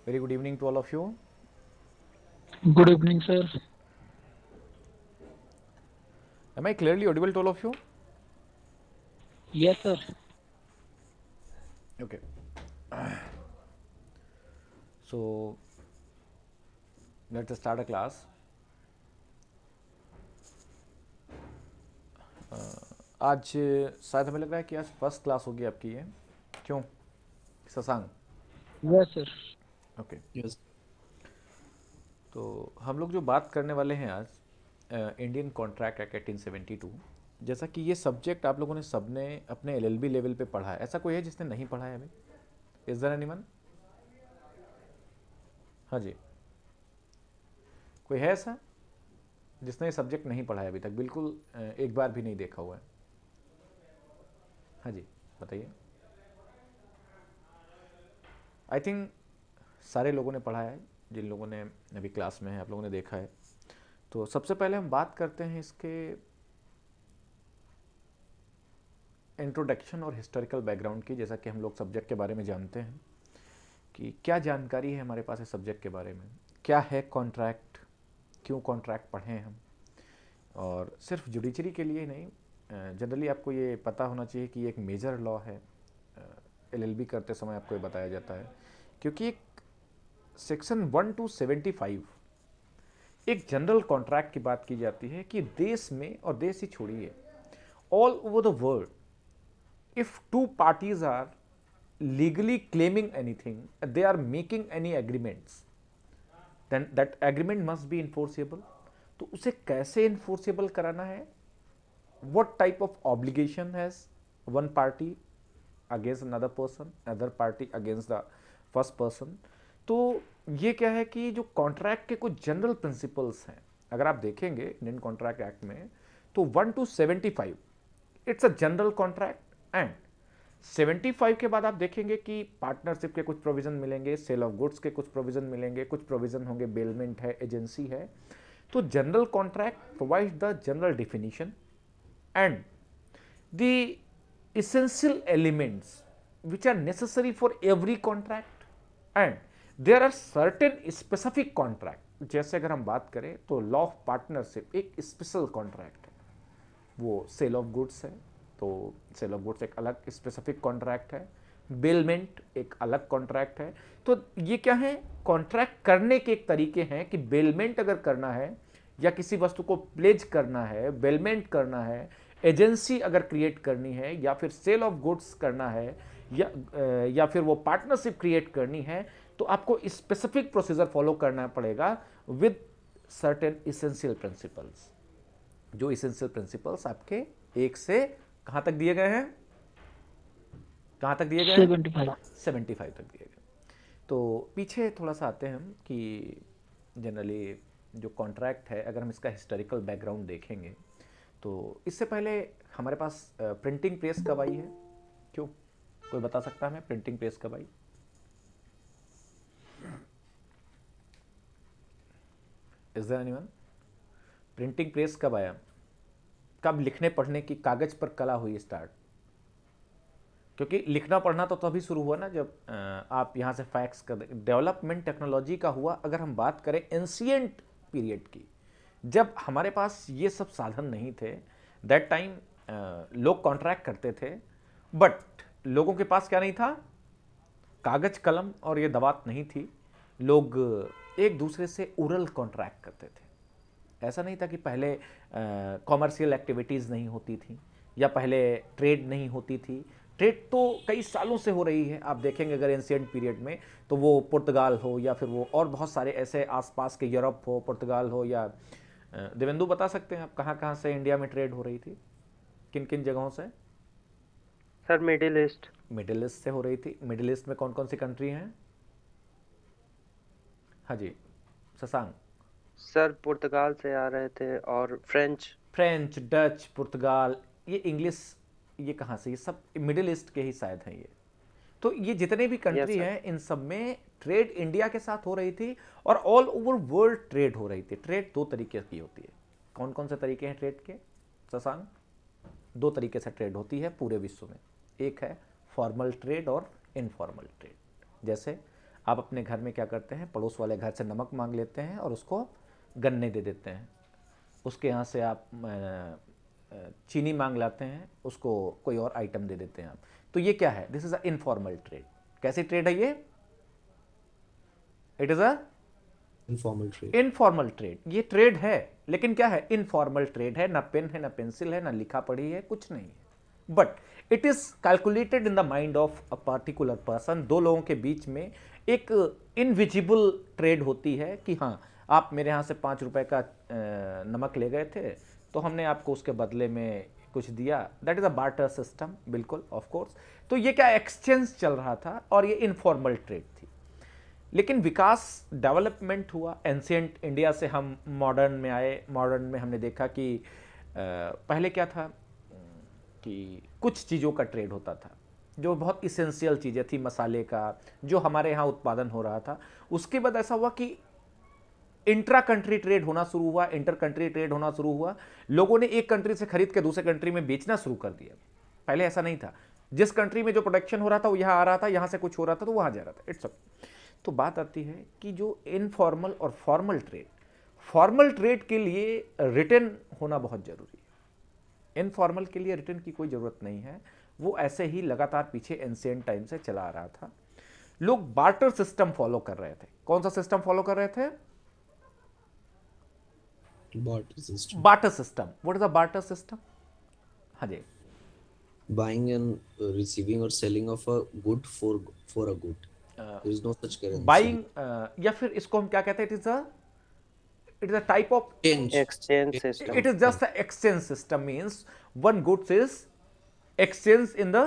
Very good evening to all of you. Good evening, sir. Am I clearly audible to all of you? Yes, sir. Okay. So let's start a class. आज शायद हमें लग रहा है कि आज first class होगी आपकी ये। क्यों? Shashank. Yes, sir. Okay. Yes. तो हम लोग जो बात करने वाले हैं आज इंडियन कॉन्ट्रैक्ट एक्ट 1872। जैसा कि ये सब्जेक्ट आप लोगों ने सबने अपने एलएलबी लेवल पे पढ़ा है, ऐसा कोई है जिसने नहीं पढ़ा है अभी? Is there anyone? हाँ जी। कोई है ऐसा जिसने ये सब्जेक्ट नहीं पढ़ा है अभी तक, बिल्कुल एक बार भी नहीं देखा हुआ है? हाँ जी, बताइए। आई थिंक सारे लोगों ने पढ़ा है, जिन लोगों ने अभी क्लास में है, आप लोगों ने देखा है। तो सबसे पहले हम बात करते हैं इसके इंट्रोडक्शन और हिस्टोरिकल बैकग्राउंड की। जैसा कि हम लोग सब्जेक्ट के बारे में जानते हैं कि क्या जानकारी है हमारे पास इस सब्जेक्ट के बारे में, क्या है कॉन्ट्रैक्ट, क्यों कॉन्ट्रैक्ट पढ़ें हम। और सिर्फ जुडिशरी के लिए ही नहीं, जनरली आपको ये पता होना चाहिए कि ये एक मेजर लॉ है। एलएलबी करते समय आपको ये बताया जाता है, क्योंकि एक सेक्शन 1 to 75 एक जनरल कॉन्ट्रैक्ट की बात की जाती है कि देश में, और देश ही छोड़िए, all over the world, if two parties are legally claiming anything, they are making any agreements, then that agreement must be enforceable. तो उसे कैसे enforceable कराना है? What type of obligation has one party against another person, other party against the first person? तो ये क्या है कि जो कॉन्ट्रैक्ट के कुछ जनरल प्रिंसिपल्स हैं, अगर आप देखेंगे इंडियन कॉन्ट्रैक्ट एक्ट में, तो 1 to 75 it's a general contract. And 75 के बाद आप देखेंगे कि पार्टनरशिप के कुछ प्रोविजन मिलेंगे, सेल ऑफ गुड्स के कुछ प्रोविजन मिलेंगे, कुछ प्रोविजन होंगे, बेलमेंट है, एजेंसी है। तो general contract provide the general definition and the essential elements which are necessary for every contract, and there are certain specific contract। जैसे अगर हम बात करें तो लॉ ऑफ पार्टनरशिप एक स्पेशल कॉन्ट्रैक्ट है, वो सेल ऑफ गुड्स है। तो सेल ऑफ गुड्स एक अलग स्पेसिफिक कॉन्ट्रैक्ट है। बेलमेंट एक अलग कॉन्ट्रैक्ट है। तो ये क्या है, कॉन्ट्रैक्ट करने के एक तरीके हैं कि बेलमेंट अगर करना है या किसी वस्तु को प्लेज करना है, बेलमेंट करना है, एजेंसी अगर क्रिएट करनी है, या फिर सेल ऑफ गुड्स करना है, या फिर वो पार्टनरशिप क्रिएट करनी है, तो आपको स्पेसिफिक प्रोसीजर फॉलो करना पड़ेगा विद सर्टेन इसेंशियल प्रिंसिपल्स। जो इसेंशियल प्रिंसिपल्स आपके एक से कहाँ तक दिए गए हैं? कहाँ तक दिए गए हैं? 75. 75 तक दिए गए। तो पीछे थोड़ा सा आते हैं हम कि जनरली जो कॉन्ट्रैक्ट है, अगर हम इसका हिस्टोरिकल बैकग्राउंड देखेंगे, तो इससे पहले हमारे पास प्रिंटिंग प्रेस कब आई है? क्यों, कोई बता सकता है हमें प्रिंटिंग प्रेस कब आई? Is there anyone? Printing press कब आया? कब लिखने पढ़ने की, कागज पर कला हुई स्टार्ट? क्योंकि लिखना पढ़ना तो तभी शुरू हुआ ना जब आप यहाँ से फैक्स कर। डेवलपमेंट टेक्नोलॉजी का हुआ अगर हम बात करें एंशियंट पीरियड की, जब हमारे पास ये सब साधन नहीं थे, दैट टाइम लोग कॉन्ट्रैक्ट करते थे, बट लोगों के पास क्या नहीं था? कागज कलम और ये दवात नहीं थी। लोग एक दूसरे से ओरल कॉन्ट्रैक्ट करते थे। ऐसा नहीं था कि पहले कॉमर्शियल एक्टिविटीज़ नहीं होती थी, या पहले ट्रेड नहीं होती थी। ट्रेड तो कई सालों से हो रही है। आप देखेंगे अगर एंशिएंट पीरियड में, तो वो पुर्तगाल हो, या फिर वो और बहुत सारे ऐसे आसपास के, यूरोप हो, पुर्तगाल हो, या देवेंदु बता सकते हैं आप कहाँ कहाँ से इंडिया में ट्रेड हो रही थी, किन किन जगहों से? Sir middle east. Middle east से हो रही थी। मिडिल ईस्ट में कौन कौन सी कंट्री हैं? हाँ जी, शशांक। सर पुर्तगाल से आ रहे थे और फ्रेंच। फ्रेंच, डच, पुर्तगाल, ये इंग्लिश, ये कहाँ से? ये सब मिडिल ईस्ट के ही शायद हैं ये। तो ये जितने भी यस कंट्री सर। हैं, इन सब में ट्रेड इंडिया के साथ हो रही थी, और ऑल ओवर वर्ल्ड ट्रेड हो रही थी। ट्रेड दो तरीके की होती है। कौन कौन से तरीके हैं ट्रेड के, शशांक? दो तरीके से ट्रेड होती है पूरे विश्व में। एक है फॉर्मल ट्रेड और इनफॉर्मल ट्रेड। जैसे आप अपने घर में क्या करते हैं, पड़ोस वाले घर से नमक मांग लेते हैं और उसको गन्ने दे देते हैं। उसके यहाँ से आप चीनी मांग लाते हैं, उसको कोई और आइटम दे देते हैं आप। तो ये क्या है? This is a informal trade. कैसी ट्रेड है ये? It is a informal trade. Informal trade. ये ट्रेड है, लेकिन क्या है? इनफॉर्मल ट्रेड है। ना पेन है, ना पेंसिल है, ना लिखा पढ़ी है, कुछ नहीं है। But it is calculated in the mind of a particular person. दो लोगों के बीच में एक इनविजिबल ट्रेड होती है कि हाँ, आप मेरे यहाँ से 5 रुपए का नमक ले गए थे, तो हमने आपको उसके बदले में कुछ दिया। That is a barter system, बिल्कुल, ऑफ कोर्स। तो ये क्या एक्सचेंज चल रहा था और ये इनफॉर्मल ट्रेड थी। लेकिन विकास, डेवलपमेंट हुआ, एंशियंट इंडिया से हम मॉडर्न में आए। मॉडर्न में हमने देखा कि पहले क्या था कि कुछ चीज़ों का ट्रेड होता था जो बहुत इसेंशियल चीज़ें थी, मसाले का जो हमारे यहाँ उत्पादन हो रहा था। उसके बाद ऐसा हुआ कि इंट्रा कंट्री ट्रेड होना शुरू हुआ, इंटर कंट्री ट्रेड होना शुरू हुआ। लोगों ने एक कंट्री से खरीद के दूसरे कंट्री में बेचना शुरू कर दिया। पहले ऐसा नहीं था। जिस कंट्री में जो प्रोडक्शन हो रहा था वो यहाँ आ रहा था, यहाँ से कुछ हो रहा था तो वहाँ जा रहा था। इट्स तो बात आती है कि जो इनफॉर्मल और फॉर्मल ट्रेड, फॉर्मल ट्रेड के लिए रिटर्न होना बहुत जरूरी है। इनफॉर्मल के लिए रिटर्न की कोई ज़रूरत नहीं है। वो ऐसे ही लगातार पीछे एंशिएंट टाइम से चला आ रहा था। लोग बार्टर सिस्टम फॉलो कर रहे थे। कौन सा सिस्टम फॉलो कर रहे थे? Barter system. Barter system. What is a barter system? हाँ जी। Buying and receiving or selling of a good for a good. There is no such currency. Buying, या फिर इसको हम क्या कहते हैं? It is a type of, Change. Exchange Change. System. it is just an exchange system. Means one goods is exchanged in the,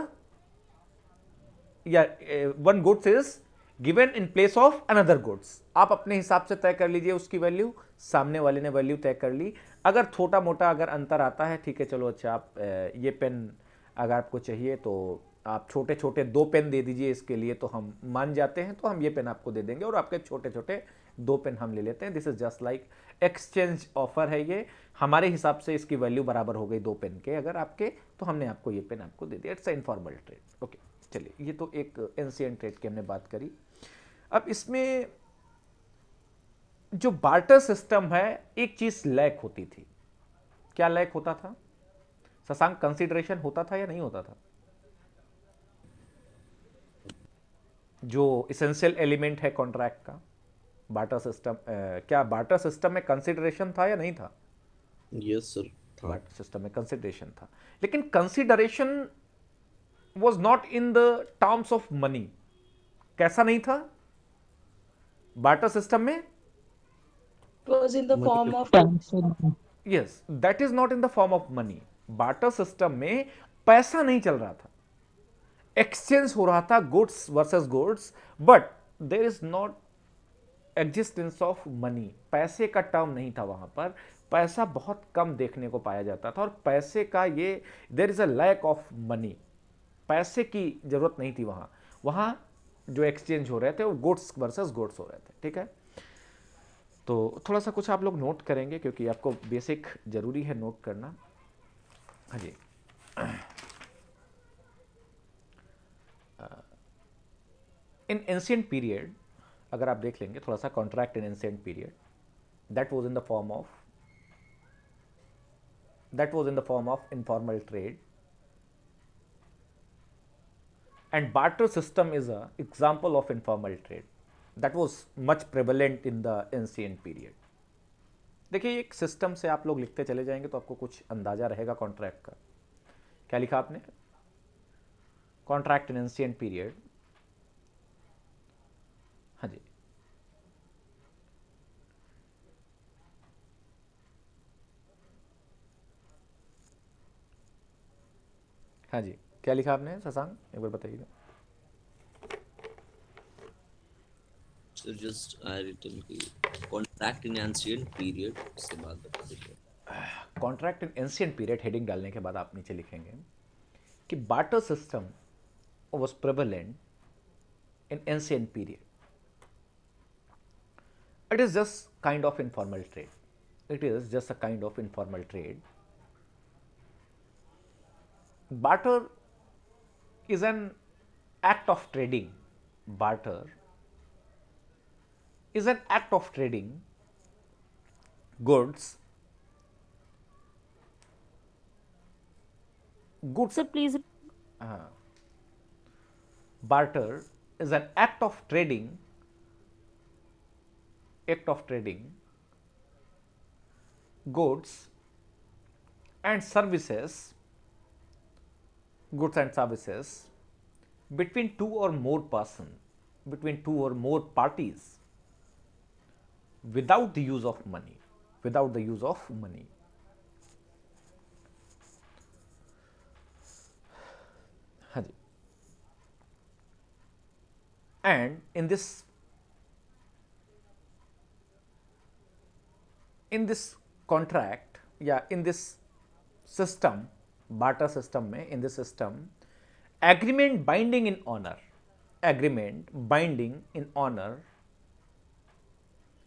one goods is given in place of another goods. आप अपने हिसाब से तय कर लीजिए उसकी value, सामने वाले ने वैल्यू तय कर ली। अगर छोटा मोटा अगर अंतर आता है, ठीक है चलो, अच्छा आप ये पेन अगर आपको चाहिए तो आप छोटे छोटे 2 पेन दे दीजिए इसके लिए, तो हम मान जाते हैं, तो हम ये पेन आपको दे देंगे और आपके छोटे छोटे 2 पेन हम ले लेते हैं। This is just like exchange offer है ये। हमारे हिसाब से इसकी वैल्यू बराबर हो गई 2 पेन के अगर आपके, तो हमने आपको ये पेन आपको दे दिया। It's informal trade. ओके, चलिए, ये तो एक एंशिएंट ट्रेड की हमने बात करी। अब इसमें जो बार्टर सिस्टम है, एक चीज लैक होती थी। क्या लैक होता था शशांक? कंसीडरेशन होता था या नहीं होता था? जो इसेंशियल एलिमेंट है कॉन्ट्रैक्ट का, बार्टर सिस्टम, क्या बार्टर सिस्टम में कंसीडरेशन था या नहीं था? Yes, sir. था। बार्टर सिस्टम में कंसीडरेशन था, लेकिन consideration was not in the terms of money. कैसा नहीं था बार्टर सिस्टम में? was in the form of yes, that is not in the form of money. Barter system में पैसा नहीं चल रहा था, एक्सचेंज हो रहा था goods versus goods, but there is not existence of money. पैसे का टर्म नहीं था वहां पर। पैसा बहुत कम देखने को पाया जाता था, और पैसे का ये, there is a lack of money. पैसे की जरूरत नहीं थी वहां। वहां जो एक्सचेंज हो रहे थे वो गुड्स वर्सेस गुड्स हो रहे थे। ठीक है, तो थोड़ा सा कुछ आप लोग नोट करेंगे क्योंकि आपको बेसिक जरूरी है नोट करना। हाँ जी। इन एंशिएंट पीरियड अगर आप देख लेंगे थोड़ा सा, contract in ancient period, that was in the form of informal trade, and barter system is a example of informal trade that was much prevalent in the ancient period. देखिए, एक system से आप लोग लिखते चले जाएंगे तो आपको कुछ अंदाजा रहेगा कॉन्ट्रैक्ट का। क्या लिखा आपने? Contract in ancient period. हाँ जी, हाँ जी, क्या लिखा आपने शशांक? एक बार बताइएगा। So just I written कि contract in ancient period, उसके बाद बता दीजिए। Contract in ancient period heading डालने के बाद आप नीचे लिखेंगे कि barter system was prevalent in ancient period. It is just kind of informal trade. It is just a kind of informal trade. Barter is an act of trading. Barter is an act of trading goods. Goods. Sir, please. Barter is an act of trading goods and services between two or more parties without the use of money. हाँ जी. And in this contract या in this system, barter system में, in this system, agreement binding in honor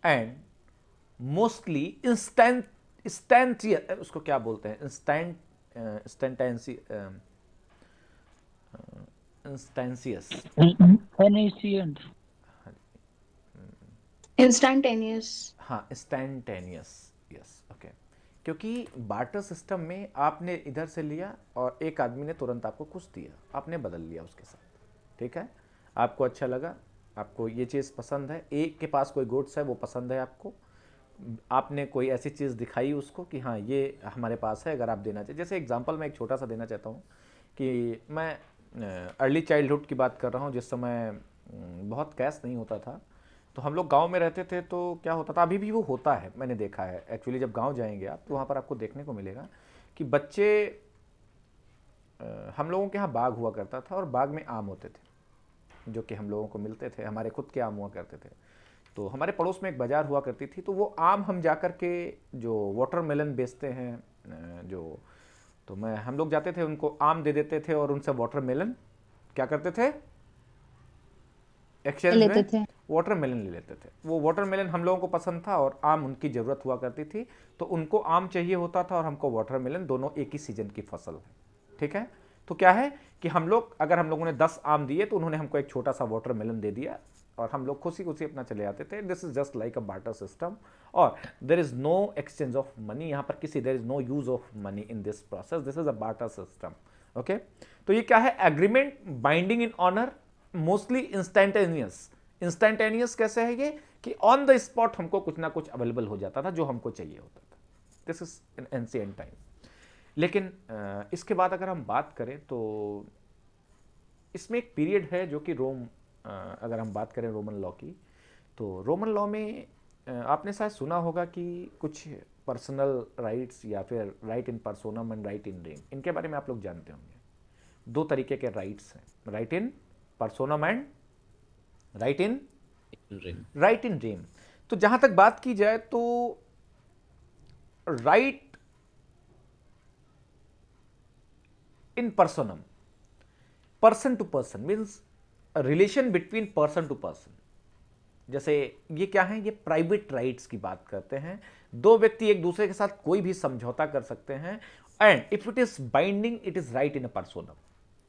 and mostly instantaneous, उसको क्या बोलते हैं, instantaneous. Initiant. Instantaneous. हाँ, instantaneous, yes, okay. क्योंकि barter system में आपने इधर से लिया और एक आदमी ने तुरंत आपको कुछ दिया, आपने बदल लिया उसके साथ, ठीक है. आपको अच्छा लगा, आपको ये चीज़ पसंद है, एक के पास कोई गुड्स है वो पसंद है आपको, आपने कोई ऐसी चीज़ दिखाई उसको कि हाँ ये हमारे पास है, अगर आप देना चाहिए. जैसे एग्जांपल मैं एक छोटा सा देना चाहता हूँ कि मैं अर्ली चाइल्डहुड की बात कर रहा हूँ, जिस समय बहुत कैश नहीं होता था, तो हम लोग गांव में रहते थे. तो क्या होता था, अभी भी वो होता है, मैंने देखा है एक्चुअली. जब गांव जाएंगे आप तो वहाँ पर आपको देखने को मिलेगा कि बच्चे, हम लोगों के यहाँ बाग हुआ करता था और बाग में आम होते थे जो कि हम लोगों को मिलते थे, हमारे खुद के आम हुआ करते थे. तो हमारे पड़ोस में एक बाज़ार हुआ करती थी, तो वो आम हम जा कर के जो वाटरमेलन बेचते हैं जो, तो हम लोग जाते थे, उनको आम दे देते थे और उनसे वाटरमेलन क्या करते थे, एक्सचेंज में वाटरमेलन ले लेते थे. वो वाटरमेलन हम लोगों को पसंद था और आम उनकी ज़रूरत हुआ करती थी, तो उनको आम चाहिए होता था और हमको वाटरमेलन, दोनों एक ही सीजन की फसल है, ठीक है. तो क्या है कि हम लोग, अगर हम लोगों ने 10 आम दिए तो उन्होंने हमको एक छोटा सा वाटरमेलन दे दिया और हम लोग खुशी खुशी अपना चले जाते थे. This is just like a barter system और there is no exchange of money. यहाँ पर there is no use of money in this process. This is a barter system, okay. तो ये क्या है, agreement binding in honour, mostly instantaneous कैसे है ये कि ऑन द स्पॉट हमको कुछ ना कुछ अवेलेबल हो जाता था जो हमको चाहिए होता था. This is in ancient time. लेकिन इसके बाद अगर हम बात करें तो इसमें एक पीरियड है जो कि अगर हम बात करें रोमन लॉ की, तो रोमन लॉ में आपने शायद सुना होगा कि कुछ पर्सनल राइट्स या फिर right in personam and right in rem, इनके बारे में आप लोग जानते होंगे. 2 तरीके के राइट्स हैं, right in personam and right in rem. तो जहां तक बात की जाए तो right in personam, person to person, means relation between person to person. जैसे ये क्या है, ये प्राइवेट राइट्स की बात करते हैं. 2 व्यक्ति एक दूसरे के साथ कोई भी समझौता कर सकते हैं and if it is binding it is right in a personam.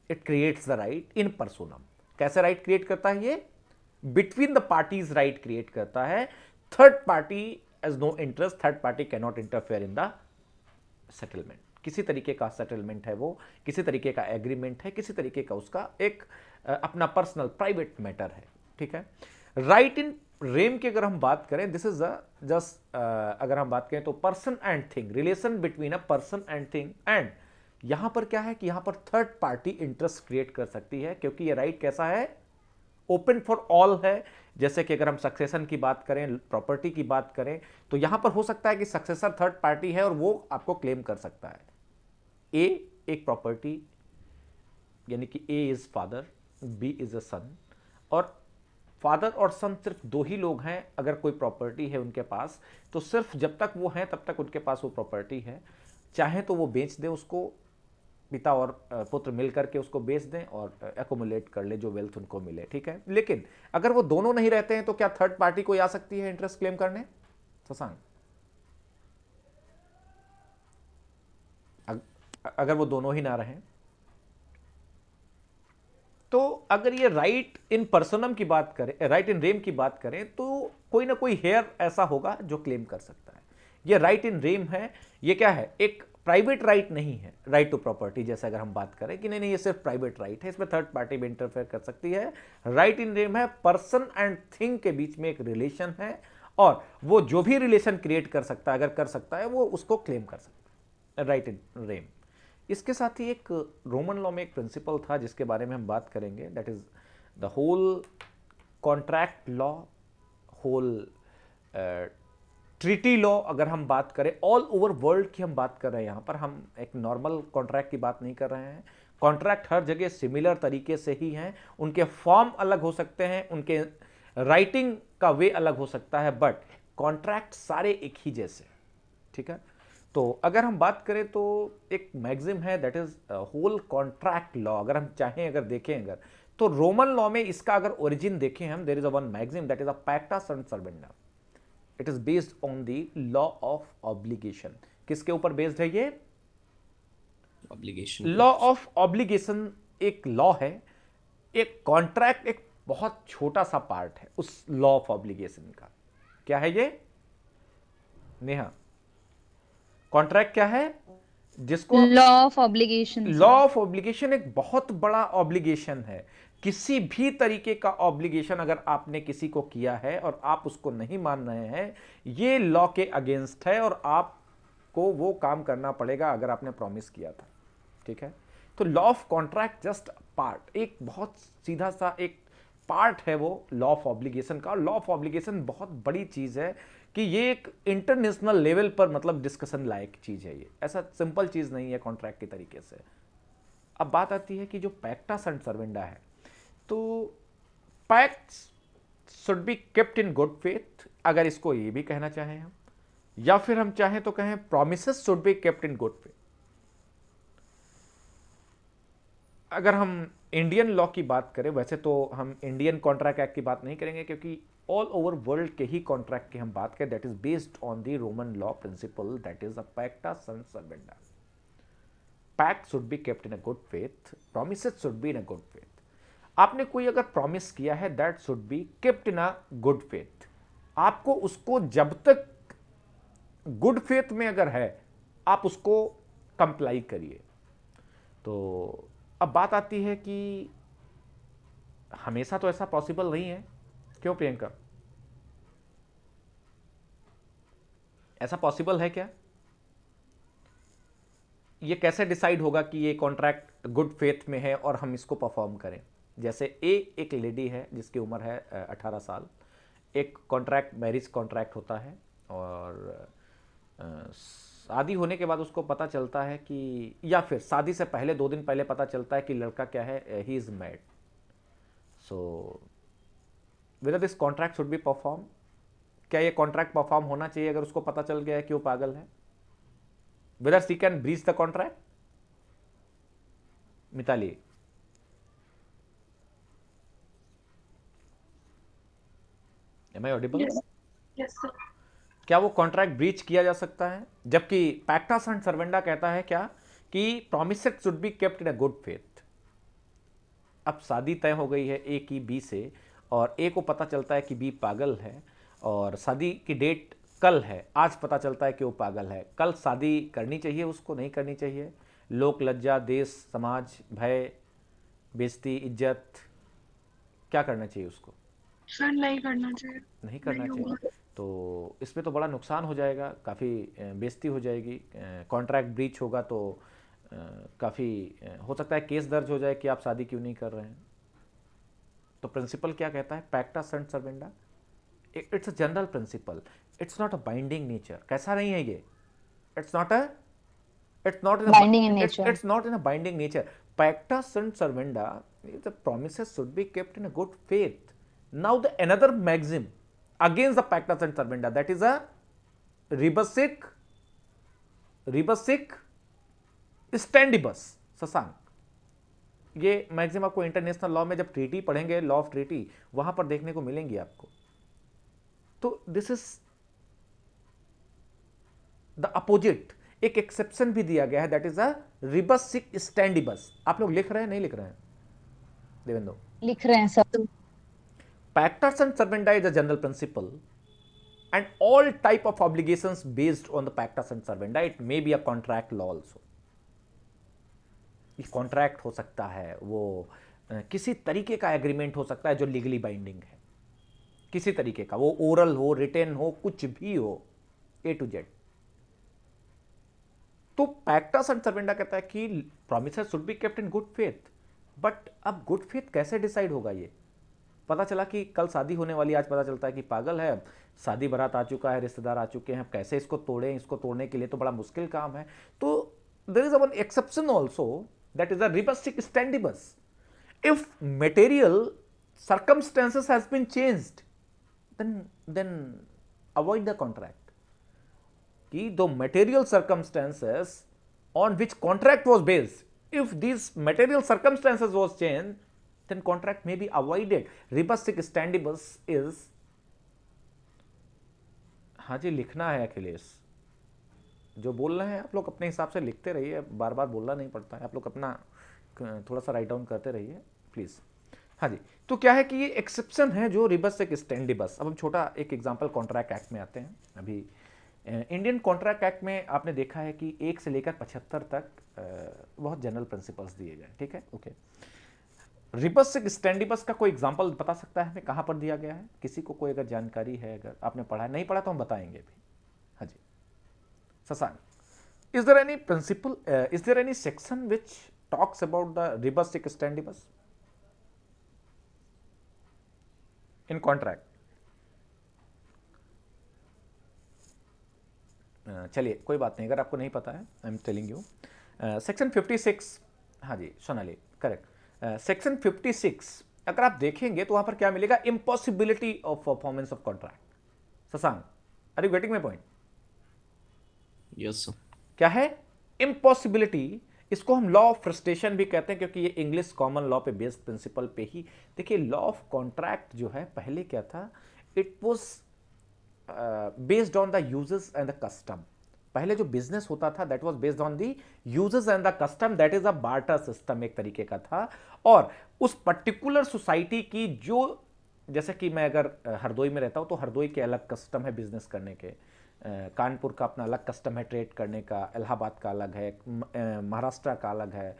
It creates the right in personam. कैसे राइट क्रिएट करता है ये, between the parties right create करता है. Third party has no interest, third party can not interfere in the settlement. किसी तरीके का settlement है वो, किसी तरीके का एग्रीमेंट है, किसी तरीके का उसका एक अपना पर्सनल प्राइवेट मैटर है, ठीक है. राइट इन रेम की अगर हम बात करें, दिस इज जस्ट, अगर हम बात करें तो person and thing, relation between a person and thing. And यहां पर क्या है कि यहां पर थर्ड पार्टी इंटरेस्ट क्रिएट कर सकती है, क्योंकि ये राइट कैसा है, ओपन फॉर ऑल है. जैसे कि अगर हम सक्सेशन की बात करें, प्रॉपर्टी की बात करें, तो यहां पर हो सकता है कि सक्सेसर थर्ड पार्टी है और वो आपको क्लेम कर सकता है. ए एक प्रॉपर्टी, यानी कि A is father, B is a son, और फादर और सन सिर्फ 2 ही लोग हैं. अगर कोई प्रॉपर्टी है उनके पास तो सिर्फ जब तक वो हैं तब तक उनके पास वो प्रॉपर्टी है. चाहे तो वो बेच दें उसको, पिता और पुत्र मिलकर के उसको बेच दें और एकोमुलेट कर ले जो वेल्थ उनको मिले, ठीक है. लेकिन अगर वो दोनों नहीं रहते हैं तो क्या थर्ड पार्टी कोई आ सकती है इंटरेस्ट क्लेम करने, शशांक? अगर वो दोनों ही ना रहें, तो अगर ये राइट इन पर्सनम की बात करें, राइट इन रेम की बात करें, तो कोई ना कोई हेयर ऐसा होगा जो क्लेम कर सकता है। ये राइट इन रेम है, ये क्या है, एक प्राइवेट राइट नहीं है, राइट टू प्रॉपर्टी जैसे अगर हम बात करें कि नहीं ये सिर्फ प्राइवेट राइट है, इसमें थर्ड पार्टी भी इंटरफेयर कर सकती है। राइट इन रेम है, पर्सन एंड थिंग के बीच में एक रिलेशन है, और वो जो भी रिलेशन क्रिएट कर सकता है, अगर कर सकता है, वो उसको क्लेम कर सकता है, राइट इन रेम। इसके साथ ही एक रोमन लॉ में एक प्रिंसिपल था जिसके बारे में हम बात करेंगे, that is the whole contract law, whole treaty law. अगर हम बात करें ऑल ओवर वर्ल्ड की हम बात कर रहे हैं, यहाँ पर हम एक नॉर्मल कॉन्ट्रैक्ट की बात नहीं कर रहे हैं। कॉन्ट्रैक्ट हर जगह सिमिलर तरीके से ही हैं, उनके फॉर्म अलग हो सकते हैं, उनके राइटिंग का वे अलग हो सकता है, बट कॉन्ट्रैक्ट सारे एक ही जैसे, ठीक है। तो अगर हम बात करें तो एक मैगजिम है, that is whole contract law. अगर हम चाहें, अगर देखें, अगर तो रोमन लॉ में इसका अगर ओरिजिन देखें हम, there is a one maxim that is a pacta sunt servanda। It is based on the law of obligation. किसके ऊपर बेस्ड है ये? ऑब्लिगेशन। लॉ ऑफ ऑब्लिगेशन एक लॉ है, एक कॉन्ट्रैक्ट एक बहुत छोटा सा पार्ट है उस लॉ ऑफ ऑब्लिगेशन का। क्या है ये नेहा? कॉन्ट्रैक्ट क्या है जिसको law of obligation. Law of obligation एक बहुत बड़ा ऑब्लिगेशन है। किसी भी तरीके का ऑब्लिगेशन अगर आपने किसी को किया है और आप उसको नहीं मान रहे हैं, ये लॉ के अगेंस्ट है और आपको वो काम करना पड़ेगा अगर आपने प्रॉमिस किया था, ठीक है। तो law of contract just part, एक बहुत सीधा सा एक पार्ट है वो लॉ ऑफ ऑब्लिगेशन का। लॉ ऑफ ऑब्लिगेशन बहुत बड़ी चीज है कि ये एक इंटरनेशनल लेवल पर मतलब डिस्कशन लायक चीज है, ये ऐसा सिंपल चीज नहीं है कॉन्ट्रैक्ट के तरीके से। अब बात आती है कि जो पैक्टा sunt servanda है, तो pacts should be kept in good faith, अगर इसको ये भी कहना चाहें हम, या फिर हम चाहें तो कहें promises should be kept in good faith. अगर हम इंडियन लॉ की बात करें, वैसे तो हम इंडियन कॉन्ट्रैक्ट एक्ट की बात नहीं करेंगे क्योंकि ऑल ओवर वर्ल्ड के ही कॉन्ट्रैक्ट की हम बात करें, that is based on the Roman law principle, that is a pacta sunt servanda। Pact should be kept in a good faith, promises should be in a good faith. आपने कोई अगर promise किया है, that should be kept in a good faith. आपको उसको जब तक good faith में अगर है, आप उसको कंप्लाई करिए। तो अब बात आती है कि हमेशा तो ऐसा पॉसिबल नहीं है, क्यों प्रियंका? ऐसा पॉसिबल है क्या? ये कैसे डिसाइड होगा कि ये कॉन्ट्रैक्ट गुड फेथ में है और हम इसको परफॉर्म करें? जैसे एक लेडी है जिसकी उम्र है 18 साल, एक कॉन्ट्रैक्ट मैरिज कॉन्ट्रैक्ट होता है, और शादी होने के बाद उसको पता चलता है कि, या फिर शादी से पहले 2 दिन पहले पता चलता है कि लड़का क्या है, he is married. So whether this contract should be perform, क्या ये कॉन्ट्रैक्ट परफॉर्म होना चाहिए अगर उसको पता चल गया है कि वो पागल है? Whether she can breach the contract? Mitali, am I audible? Yes, sir. क्या वो कॉन्ट्रैक्ट ब्रीच किया जा सकता है? जबकि पैक्टा sunt servanda कहता है क्या, कि promises should be kept in a good faith. अब शादी तय हो गई है ए की बी से, और ए को पता चलता है कि बी पागल है, और शादी की डेट कल है, आज पता चलता है कि वो पागल है। कल शादी करनी चाहिए उसको, नहीं करनी चाहिए? लोक लज्जा, देश, समाज, भय, बेइज्जती, इज्जत, क्या करना चाहिए उसको? सर नहीं करना चाहिए। नहीं करना नहीं चाहिए। होगा। तो इसमें तो बड़ा नुकसान हो जाएगा, काफ़ी बेइज्जती हो जाएगी, कॉन्ट्रैक्ट ब्रीच होगा तो काफ़ी हो सकता है केस दर्ज हो जाए कि आप शादी क्यों नहीं कर रहे हैं। तो प्रिंसिपल क्या कहता है पैक्टा sunt servanda? It's a general principle, it's not a binding nature. कैसा नहीं है ये? It's not Binding in nature. it's not in a binding nature. Pacta sunt servanda, the promises should be kept in a good faith. Now the another maxim against the pacta sunt servanda, that is a rebus sic stantibus Shashank. ये maxim आपको international law में जब treaty पढ़ेंगे, law of treaty, वहां पर देखने को मिलेंगी आपको। तो दिस इज द अपोजिट, एक एक्सेप्शन भी दिया गया है, दैट इज अ रिबस सिक स्टैंडिबस। आप लोग लिख रहे हैं, नहीं लिख रहे हैं? देवेंद्र? लिख रहे हैं सब। Pacta sunt servanda is a general principle, and all type of obligations based on the pacta sunt servanda. It may be a contract law also. ये कॉन्ट्रैक्ट हो सकता है, वो किसी तरीके का एग्रीमेंट हो सकता है जो लीगली बाइंडिंग है, किसी तरीके का, वो ओरल हो, रिटेन हो, कुछ भी हो, ए टू जेड। तो पैक्टा sunt servanda कहता है कि promises should be kept in good faith, but अब गुड फेथ कैसे डिसाइड होगा? ये पता चला कि कल शादी होने वाली, आज पता चलता है कि पागल है, शादी बारात आ चुका है, रिश्तेदार आ चुके हैं, कैसे इसको तोड़ें? इसको तोड़ने के लिए तो बड़ा मुश्किल काम है। तो there is one exception also, that is a rebus sic stantibus. If material circumstances has been changed, then avoid the contract. कि the material circumstances on which contract was based, if these material circumstances was changed, then contract may be avoided. Rebus sic stantibus is, हाँ जी लिखना है अखिलेश, जो बोल रहे हैं आप लोग अपने हिसाब से लिखते रहिए, बार बार बोलना नहीं पड़ता है, आप लोग अपना थोड़ा सा राइट डाउन करते रहिए प्लीज़। हाँ जी, तो क्या है कि ये एक्सेप्शन है जो rebus sic stantibus। अब हम छोटा एक एग्जांपल कॉन्ट्रैक्ट एक्ट में आते हैं। अभी इंडियन कॉन्ट्रैक्ट एक्ट में आपने देखा है कि 1 से लेकर 75 तक बहुत जनरल प्रिंसिपल्स दिए गए, ठीक है, ओके। rebus sic stantibus का कोई एग्जांपल बता सकता है हमें कहाँ पर दिया गया है? किसी को कोई अगर जानकारी है, अगर आपने पढ़ा है, नहीं पढ़ा तो हम बताएंगे भी। हाँ जी, Sasank, is there any principle, is there any section which talks about the rebus sic stantibus in contract? चलिए कोई बात नहीं, अगर आपको नहीं पता है, I am telling you, section 56, हाँ जी सोनाली करेक्ट, सेक्शन 56 अगर आप देखेंगे तो वहां पर क्या मिलेगा? Impossibility of performance of contract. Shashank, are you getting my point? Yes sir. क्या है? इम्पॉसिबिलिटी। इसको हम लॉ ऑफ फ्रस्ट्रेशन भी कहते हैं, क्योंकि ये इंग्लिश कॉमन लॉ पे बेस्ड प्रिंसिपल पे ही। देखिए लॉ ऑफ कॉन्ट्रैक्ट जो है पहले क्या था, it was based on the uses and the custom. पहले जो बिजनेस होता था that was based on the uses and the custom, that is a barter system एक तरीके का था। और उस पर्टिकुलर सोसाइटी की जो, जैसे कि मैं अगर हरदोई में रहता हूं तो हरदोई के अलग कस्टम है बिजनेस करने के, कानपुर का अपना अलग कस्टम है ट्रेड करने का, इलाहाबाद का अलग है, महाराष्ट्र का अलग है,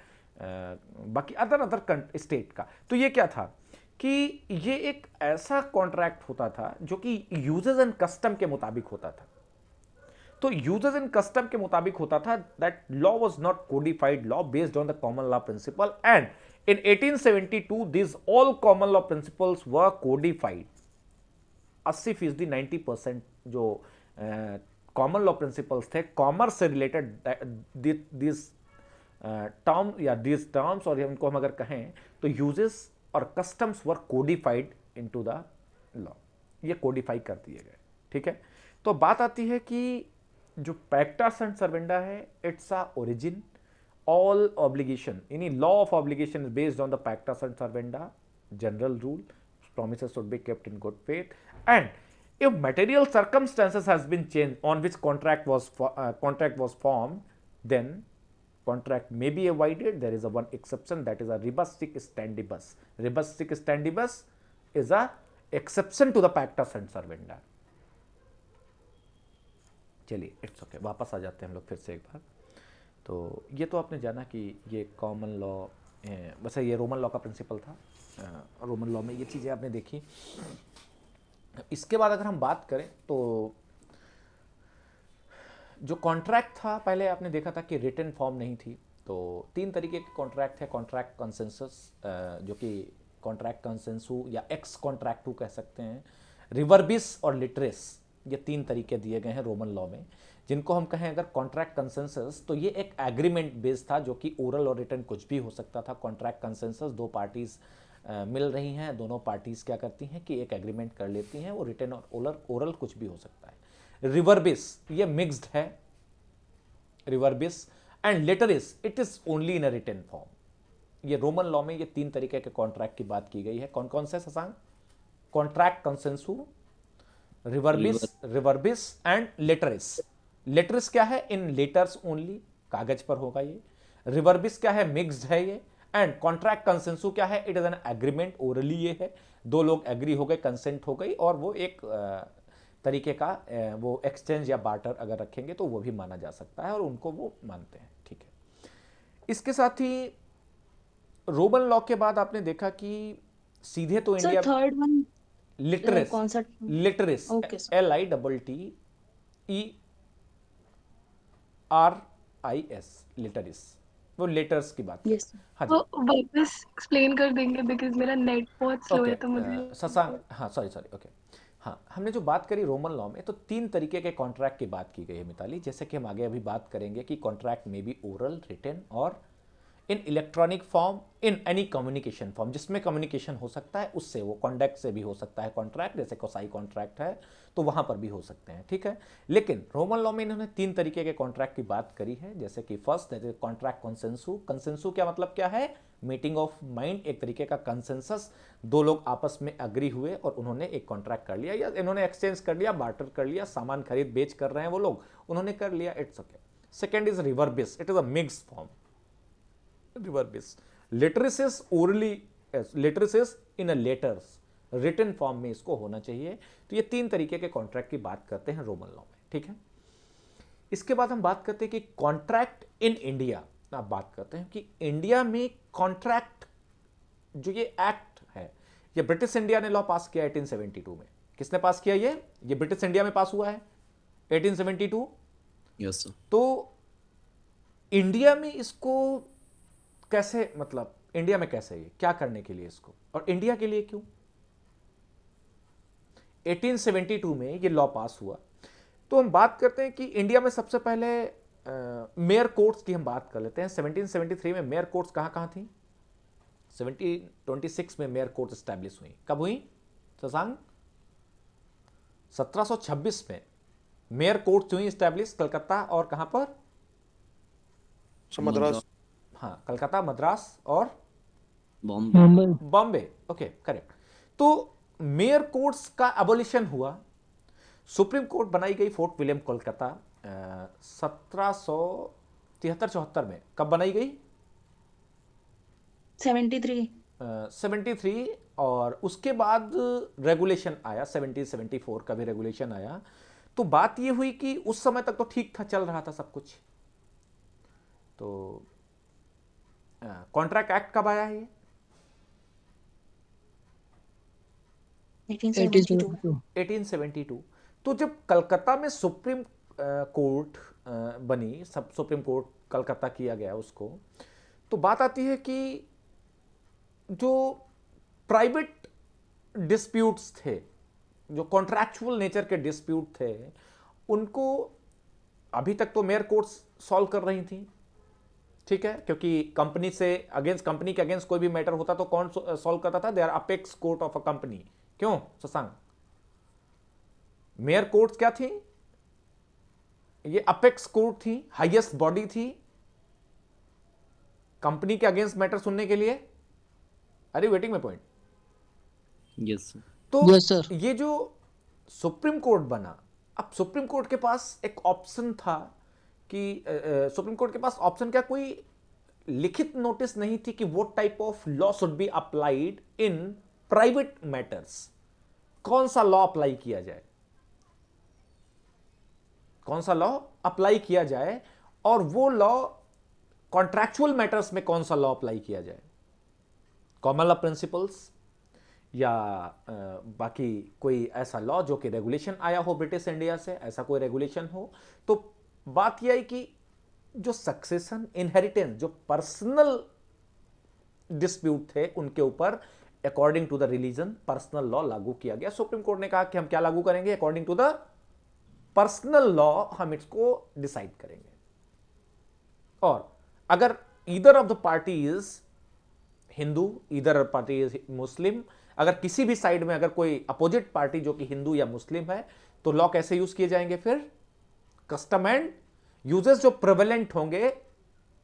बाकी अदर स्टेट का। तो ये क्या था कि ये एक ऐसा कॉन्ट्रैक्ट होता था जो कि यूजेस एंड कस्टम के मुताबिक होता था। तो यूजेस एंड कस्टम के मुताबिक होता था, that law was not codified law based on the common law principal, and in 1872 this all common law principles were codified. 80% 90% जो कॉमन लॉ प्रिंसिपल्स थे कॉमर्स से रिलेटेड, दिस टर्म या this terms, और इनको हम अगर कहें तो यूजेस और customs were codified into the law, ये कोडिफाई कर दिए गए, ठीक है। तो बात आती है कि जो पैक्टा sunt servanda है, it's a origin, all obligation, यानी law of obligation is based on the pacta sunt servanda, general rule, promises should be kept in good faith, and if material circumstances has been changed on which contract was formed, then contract may be avoided. There is a one exception, that is a rebus sic stantibus. Rebus sic stantibus is a exception to the pacta sunt servanda. चलिए it's okay, वापस आ जाते हैं हम लोग फिर से एक बार। तो ये तो आपने जाना कि ये कॉमन लॉ, वैसे ये रोमन लॉ का प्रिंसिपल था, रोमन लॉ में ये चीज़ें आपने देखी। इसके बाद अगर हम बात करें तो जो कॉन्ट्रैक्ट था, पहले आपने देखा था कि रिटन फॉर्म नहीं थी। तो 3 तरीके के कॉन्ट्रैक्ट है, कॉन्ट्रैक्ट कंसेंसस जो कि कॉन्ट्रैक्ट कंसेंसु या एक्स कॉन्ट्रैक्टू कह सकते हैं, रिवर्बिस और लिटरेस, ये 3 तरीके दिए गए हैं रोमन लॉ में। जिनको हम कहें अगर कॉन्ट्रैक्ट कंसेंसस, तो ये एक एग्रीमेंट बेस्ड था जो कि ओरल और रिटन कुछ भी हो सकता था। कॉन्ट्रैक्ट कंसेंसस 2 पार्टीज मिल रही हैं, दोनों पार्टीज क्या करती हैं कि एक एग्रीमेंट कर लेती हैं, वो रिटन और ओरल कुछ भी हो सकता है। रिवर्बिस ये मिक्स्ड है, re verbis and litteris it is only in a written form. ये रोमन लॉ में ये 3 तरीके के कॉन्ट्रैक्ट की बात की गई है। कौन कौन से Shashank? Contract consensu, re verbis and litteris. Litteris क्या है? इन लेटर्स ओनली, कागज पर होगा ये। रिवर्बिस क्या है? मिक्स्ड है ये, एंड कॉन्ट्रैक्ट कंसेंसु क्या है? It is an agreement, orally ये है, दो लोग एग्री हो गए, कंसेंट हो गई, और वो एक तरीके का वो एक्सचेंज या बार्टर अगर रखेंगे तो वो भी माना जा सकता है, और उनको वो मानते हैं। ठीक है, इसके साथ ही रोमन लॉ के बाद आपने देखा कि सीधे तो सर इंडिया थर्ड वन लिटरेस, कौन सा? लिटरेस, ओके सर। LITTERIS, लिटरेस, वो लेटर्स की बात यस करते हैं। हाँ वो जी, वापस एक्सप्लेन कर देंगे बिकॉज मेरा नेट बहुत स्लो ओके, है तो मुझे शशांक, हाँ सॉरी, ओके। हाँ, हमने जो बात करी रोमन लॉ में, तो 3 तरीके के कॉन्ट्रैक्ट की बात की गई है मिताली, जैसे कि हम आगे अभी बात करेंगे कि कॉन्ट्रैक्ट में बी ओरल, रिटन और इन electronic form, in any communication form, जिसमें कम्युनिकेशन हो सकता है उससे, वो कॉन्डक्ट से भी हो सकता है कॉन्ट्रैक्ट, जैसे कोसाई कॉन्ट्रैक्ट है तो वहां पर भी हो सकते हैं। ठीक है, लेकिन रोमन लॉ में इन्होंने 3 तरीके के कॉन्ट्रैक्ट की बात करी है, जैसे कि फर्स्ट कॉन्ट्रैक्ट कंसेंसु। कंसेंसु क्या मतलब क्या है? मीटिंग ऑफ माइंड, एक तरीके का कंसेंसस, दो लोग आपस में अग्री हुए और उन्होंने एक कॉन्ट्रैक्ट कर लिया, या इन्होंने एक्सचेंज कर लिया, बार्टर कर लिया, सामान खरीद बेच कर रहे हैं वो लोग, उन्होंने कर लिया, it's okay. Second is re verbis, it is a mix form, re verbis. Litteris orally, litteris in a letters, written form में इसको होना चाहिए। तो ये 3 तरीके के कॉन्ट्रैक्ट की बात करते हैं रोमन लॉ में। ठीक है, इसके बाद हम बात करते हैं कि कॉन्ट्रैक्ट इन इंडिया। आप बात करते हैं कि इंडिया में कॉन्ट्रैक्ट जो ये एक्ट है, ये ब्रिटिश इंडिया ने लॉ पास किया 1872 में। किसने पास किया? ये ब्रिटिश इंडिया में पास हुआ है 1872। Yes sir. तो इंडिया में इसको कैसे, मतलब इंडिया में कैसे, ये क्या करने के लिए इसको, और इंडिया के लिए क्यों 1872 में ये लॉ पास हुआ? तो हम बात करते हैं कि इंडिया में सबसे पहले मेयर कोर्ट्स की हम बात कर लेते हैं। 1773 में मेयर कोर्ट्स कहां थी? 1726 में मेयर कोर्ट एस्टैब्लिश हुई। कब हुई शशांक? 1726 में मेयर कोर्ट्स हुई एस्टैब्लिश, कलकत्ता और कहां पर? मद्रास। हाँ, कलकत्ता, मद्रास और बॉम्बे। मुंबई। Bombay, okay correct. तो मेयर कोर्ट्स का एबोलिशन हुआ, सुप्रीम कोर्ट बनाई गई फोर्ट विलियम कोलकाता 1773-74 में। कब बनाई गई? 73। 73, और उसके बाद रेगुलेशन आया 1774 का भी रेगुलेशन आया। तो बात ये हुई कि उस समय तक तो ठीक था, चल रहा था सब कुछ। तो कॉन्ट्रैक्ट एक्ट कब आया है ये? 1872। 1872। तो जब कलकत्ता में सुप्रीम कोर्ट बनी, सब सुप्रीम कोर्ट कलकत्ता किया गया उसको, तो बात आती है कि जो प्राइवेट डिस्प्यूट्स थे, जो कॉन्ट्रैक्चुअल नेचर के डिस्प्यूट थे, उनको अभी तक तो मेयर कोर्ट्स सॉल्व कर रही थी। ठीक है, क्योंकि कंपनी से अगेंस्ट, कंपनी के अगेंस्ट कोई भी मैटर होता तो कौन सॉल्व करता था? They are apex court of a company. क्यों शशांक? मेयर कोर्ट्स क्या थी? ये अपेक्स कोर्ट थी, हाईएस्ट बॉडी थी कंपनी के अगेंस्ट मैटर सुनने के लिए। अरे वेटिंग में पॉइंट। Yes sir. तो Yes, sir. ये जो सुप्रीम कोर्ट बना, अब सुप्रीम कोर्ट के पास एक ऑप्शन था कि सुप्रीम कोर्ट के पास ऑप्शन क्या, कोई लिखित नोटिस नहीं थी कि what type of law should be applied in private matters. कौन सा लॉ अप्लाई किया जाए, कौन सा लॉ अप्लाई किया जाए, और वो लॉ कॉन्ट्रैक्चुअल मैटर्स में कौन सा लॉ अप्लाई किया जाए? कॉमन लॉ प्रिंसिपल्स या बाकी कोई ऐसा लॉ जो कि रेगुलेशन आया हो ब्रिटिश इंडिया से, ऐसा कोई रेगुलेशन हो। तो बात यह है कि जो सक्सेशन, इनहेरिटेंस, जो पर्सनल डिस्प्यूट थे, उनके ऊपर according to the religion personal law लागू किया गया। सुप्रीम कोर्ट ने कहा कि हम क्या लागू करेंगे? According to the personal law हम इसको डिसाइड करेंगे। और अगर either of the party is Hindu, either party is Muslim, अगर किसी भी साइड में अगर कोई अपोजिट पार्टी जो कि हिंदू या मुस्लिम है, तो लॉ कैसे यूज किए जाएंगे? फिर कस्टम एंड यूजेस जो प्रेवलेंट होंगे,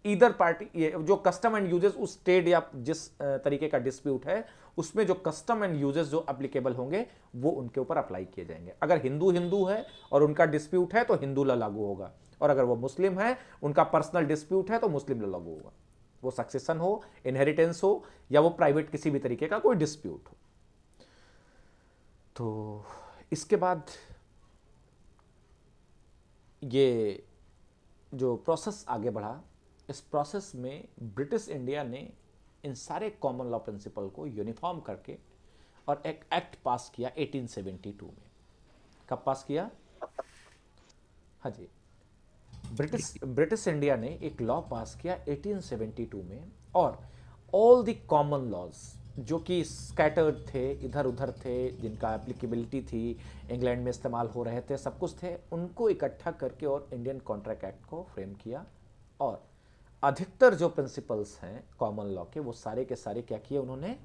ईदर पार्टी, जो कस्टम एंड यूजेस उस स्टेट या जिस तरीके का डिस्प्यूट है उसमें जो कस्टम एंड यूजेस जो एप्लीकेबल होंगे वो उनके ऊपर अप्लाई किए जाएंगे। अगर हिंदू हिंदू है और उनका डिस्प्यूट है तो हिंदू लॉ लागू होगा, और अगर वो मुस्लिम है, उनका पर्सनल डिस्प्यूट है तो मुस्लिम लॉ लागू होगा। वो सक्सेशन हो, इनहेरिटेंस हो, या वो प्राइवेट किसी भी तरीके का कोई डिस्प्यूट हो। तो इसके बाद ये जो प्रोसेस आगे बढ़ा, इस प्रोसेस में ब्रिटिश इंडिया ने इन सारे कॉमन लॉ प्रिंसिपल को यूनिफॉर्म करके और एक एक्ट पास किया 1872 में। कब पास किया? हाँ जी, ब्रिटिश इंडिया ने एक लॉ पास किया 1872 में, और ऑल द कॉमन लॉज जो कि स्कैटर्ड थे, इधर उधर थे, जिनका एप्लीकेबिलिटी थी, इंग्लैंड में इस्तेमाल हो रहे थे, सब कुछ थे, उनको इकट्ठा करके और इंडियन कॉन्ट्रैक्ट एक्ट को फ्रेम किया। और अधिकतर जो प्रिंसिपल्स हैं कॉमन लॉ के, वो सारे के सारे क्या किए उन्होंने?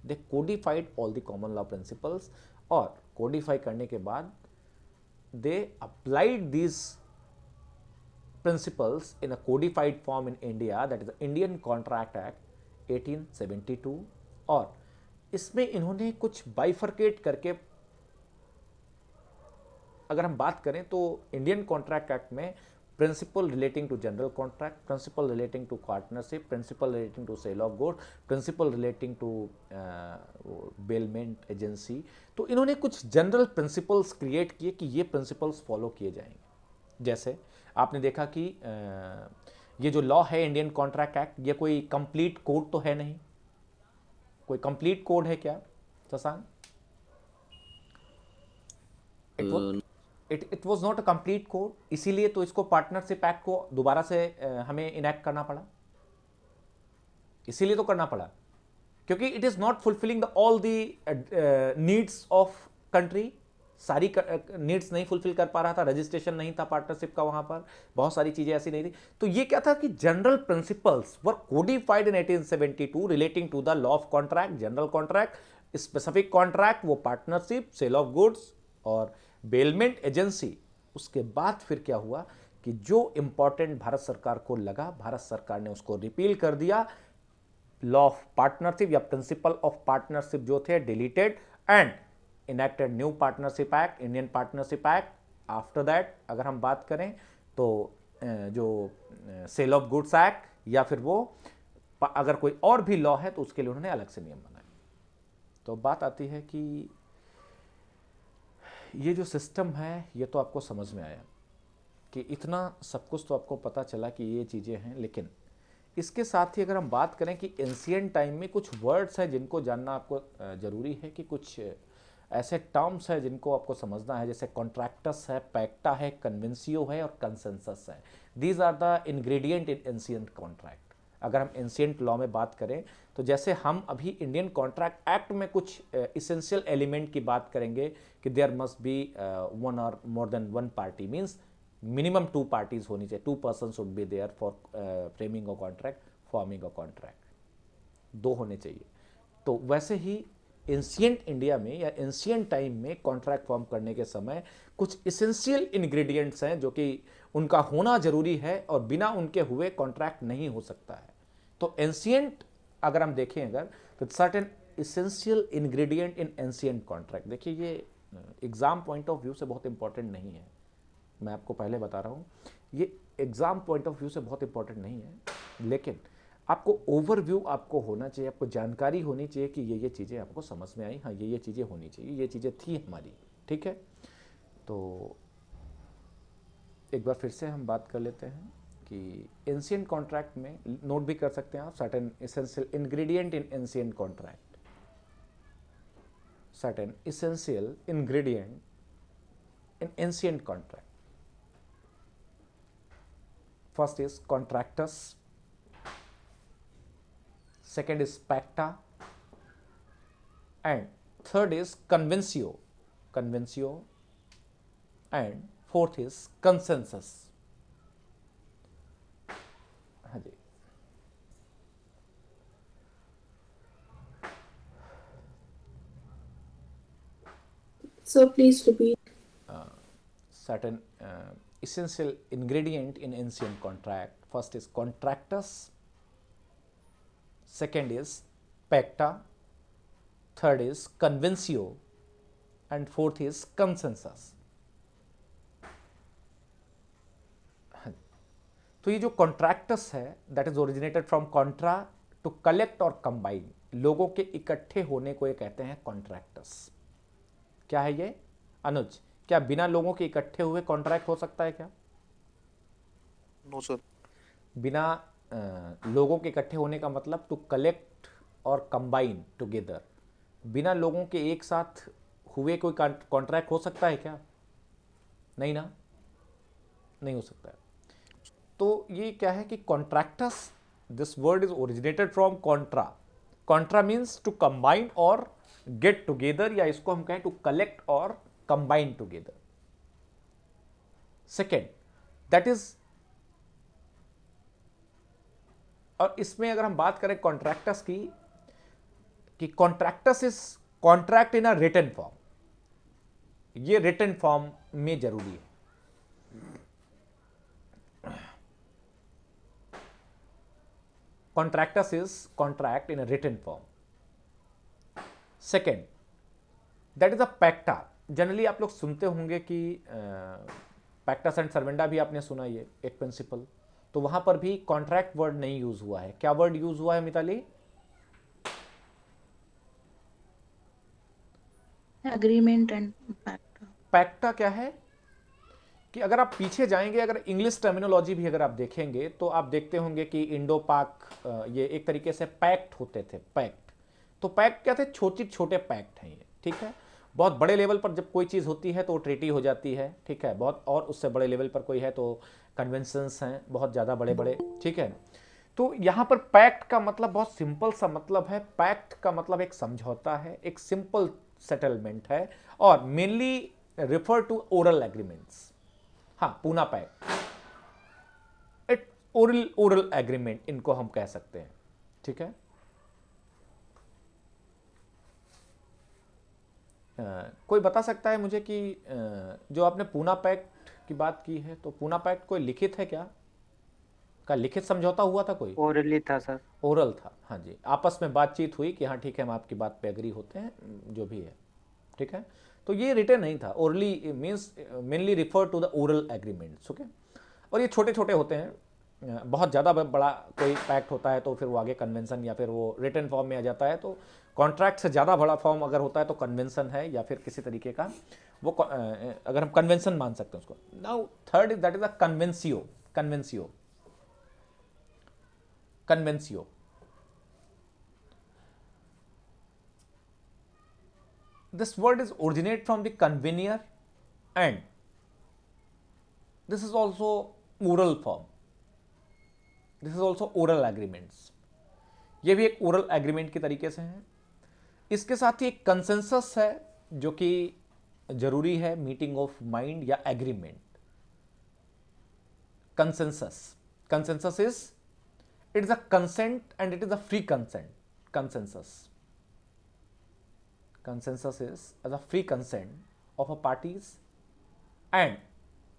They codified all the common law principles, और कोडिफाई करने के बाद they applied these principles in a codified form in India, that is the Indian Contract Act 1872। और इसमें इन्होंने कुछ बाइफरकेट करके, अगर हम बात करें तो इंडियन कॉन्ट्रैक्ट एक्ट में principle relating to general contract, principle relating to partnership, principle relating to sale of good, principle relating to bailment agency, तो इन्होंने कुछ जनरल प्रिंसिपल्स क्रिएट किए कि ये प्रिंसिपल्स फॉलो किए जाएंगे। जैसे आपने देखा कि ये जो लॉ है इंडियन कॉन्ट्रैक्ट एक्ट, ये कोई कंप्लीट कोड तो है नहीं। कोई कंप्लीट कोड है क्या Shashank? It was not a complete code, इसीलिए तो इसको पार्टनरशिप एक्ट को दोबारा से हमें इनैक्ट करना पड़ा। इसीलिए तो करना पड़ा क्योंकि it is not fulfilling the all the needs of country. सारी नीड्स नहीं फुलफिल कर पा रहा था, रजिस्ट्रेशन नहीं था पार्टनरशिप का, वहां पर बहुत सारी चीजें ऐसी नहीं थी। तो ये क्या था कि general principles were codified in 1872 relating to the law of contract, general contract, specific contract, वो पार्टनरशिप, सेल ऑफ गुड्स और बेलमेंट एजेंसी। उसके बाद फिर क्या हुआ कि जो इंपॉर्टेंट भारत सरकार को लगा, भारत सरकार ने उसको रिपील कर दिया। लॉ ऑफ पार्टनरशिप या प्रिंसिपल ऑफ पार्टनरशिप जो थे deleted, and enacted new partnership act, Indian partnership act. After that अगर हम बात करें तो जो सेल ऑफ गुड्स एक्ट, या फिर वो अगर कोई और भी लॉ है तो उसके लिए उन्होंने अलग से नियम बनाए। तो बात आती है कि ये जो सिस्टम है ये तो आपको समझ में आया कि इतना सब कुछ तो आपको पता चला कि ये चीज़ें हैं, लेकिन इसके साथ ही अगर हम बात करें कि एंशिएंट टाइम में कुछ वर्ड्स हैं जिनको जानना आपको ज़रूरी है, कि कुछ ऐसे टर्म्स है जिनको आपको समझना है, जैसे कॉन्ट्रैक्टस है, पैक्टा है, कन्वेंसियो है और कंसेंसस है। These are the ingredient in ancient contract. अगर हम एंशिएंट लॉ में बात करें तो जैसे हम अभी इंडियन कॉन्ट्रैक्ट एक्ट में कुछ इसेंशियल एलिमेंट की बात करेंगे कि there must be one or more than one party, means minimum 2 parties होनी चाहिए, 2 person should be there for framing a contract, forming a contract, 2 होने चाहिए। तो वैसे ही एंशिएंट इंडिया में या एंशिएंट टाइम में कॉन्ट्रैक्ट फॉर्म करने के समय कुछ इसेंशियल इंग्रेडिएंट्स हैं जो कि उनका होना जरूरी है और बिना उनके हुए कॉन्ट्रैक्ट नहीं हो सकता है। तो एंशिएंट अगर हम देखें अगर, तो certain essential ingredient in ancient contract. देखिए ये एग्जाम पॉइंट ऑफ व्यू से बहुत इंपॉर्टेंट नहीं है, मैं आपको पहले बता रहा हूँ, ये एग्जाम पॉइंट ऑफ व्यू से बहुत इंपॉर्टेंट नहीं है, लेकिन आपको ओवरव्यू आपको होना चाहिए, आपको जानकारी होनी चाहिए कि ये चीज़ें आपको समझ में आई, हाँ ये चीज़ें होनी चाहिए, ये चीज़ें थी हमारी, ठीक है। तो एक बार फिर से हम बात कर लेते हैं कि एंशिएंट कॉन्ट्रैक्ट में नोट भी कर सकते हैं आप, certain essential ingredient in ancient contract, certain essential ingredient in ancient contract. First is contracts, second is pacta, and third is conventio, and fourth is consensus। हाँ जी, So please repeat. certain essential ingredient in ancient contract. First is contractus, second is pacta, third is conventio, and fourth is consensus। तो ये जो contracts है that is originated from contra to collect और combine, लोगों के इकट्ठे होने को ये कहते हैं कॉन्ट्रैक्टस। क्या है ये अनुज, क्या बिना लोगों के इकट्ठे हुए कॉन्ट्रैक्ट हो सकता है क्या? No sir. बिना लोगों के इकट्ठे होने का मतलब टू कलेक्ट और कंबाइन टुगेदर, बिना लोगों के एक साथ हुए कोई कॉन्ट्रैक्ट हो सकता है क्या? नहीं ना, नहीं हो सकता है। तो ये क्या है कि contractus, this word is originated from contra. Contra means to combine और गेट टुगेदर, या इसको हम कहें टू कलेक्ट और combine together. Second, that is, और इसमें अगर हम बात करें कॉन्ट्रैक्टस की, कि contractus is contract in a written form, ये रिटन फॉर्म में जरूरी है। Contractus is contract in a written form. Second, that is a pacta. Generally आप लोग सुनते होंगे कि पैक्टस एंड सर्वेंडा भी आपने सुना, ये एक प्रिंसिपल, तो वहां पर भी कॉन्ट्रैक्ट वर्ड नहीं यूज हुआ है। क्या वर्ड यूज हुआ है मिताली? Agreement and pact. पैक्टा क्या है कि अगर आप पीछे जाएंगे, अगर इंग्लिश टर्मिनोलॉजी भी अगर आप देखेंगे तो आप देखते होंगे कि इंडो पाक ये एक तरीके से पैक्ट होते थे। पैक्ट, तो पैक्ट क्या थे? छोटे छोटे पैक्ट हैं ये, ठीक है। बहुत बड़े लेवल पर जब कोई चीज़ होती है तो वो ट्रीटी हो जाती है, ठीक है। बहुत और उससे बड़े लेवल पर कोई है तो कन्वेंशंस हैं बहुत ज़्यादा बड़े बड़े, ठीक है। तो यहाँ पर पैक्ट का मतलब बहुत सिंपल सा मतलब है। पैक्ट का मतलब एक समझौता है, एक सिंपल सेटलमेंट है, और mainly refer to oral agreements. हाँ, Poona pact, it oral agreement इनको हम कह सकते हैं, ठीक है। कोई बता सकता है मुझे कि जो आपने पूना पैक्ट की बात की है, तो पूना पैक्ट कोई लिखित है क्या? का लिखित समझौता हुआ था कोई? ओरली था सर। ओरल था, हाँ जी। आपस में बातचीत हुई कि हाँ ठीक है, हम आपकी बात पे एग्री होते हैं, जो भी है, ठीक है। तो ये रिटन नहीं था। Orally means mainly refer to the oral agreements, okay. और ये छोटे छोटे होते हैं, बहुत ज़्यादा बड़ा कोई पैक्ट होता है तो फिर वो आगे कन्वेंशन या फिर वो रिटन फॉर्म में आ जाता है। तो कॉन्ट्रैक्ट से ज़्यादा बड़ा फॉर्म अगर होता है तो कन्वेंशन है, या फिर किसी तरीके का वो अगर हम कन्वेंशन मान सकते हैं उसको। Now third is that is a conventio. Conventio, conventio, this word is originate from the convener, and this is also oral form, this is also oral agreements। ये भी एक oral agreement के तरीके से है। इसके साथ ही एक कंसेंसस है जो कि जरूरी है, मीटिंग ऑफ माइंड या agreement. Consensus, consensus is, it is a consent and it is a free consent. Consensus is as a free consent of a parties, and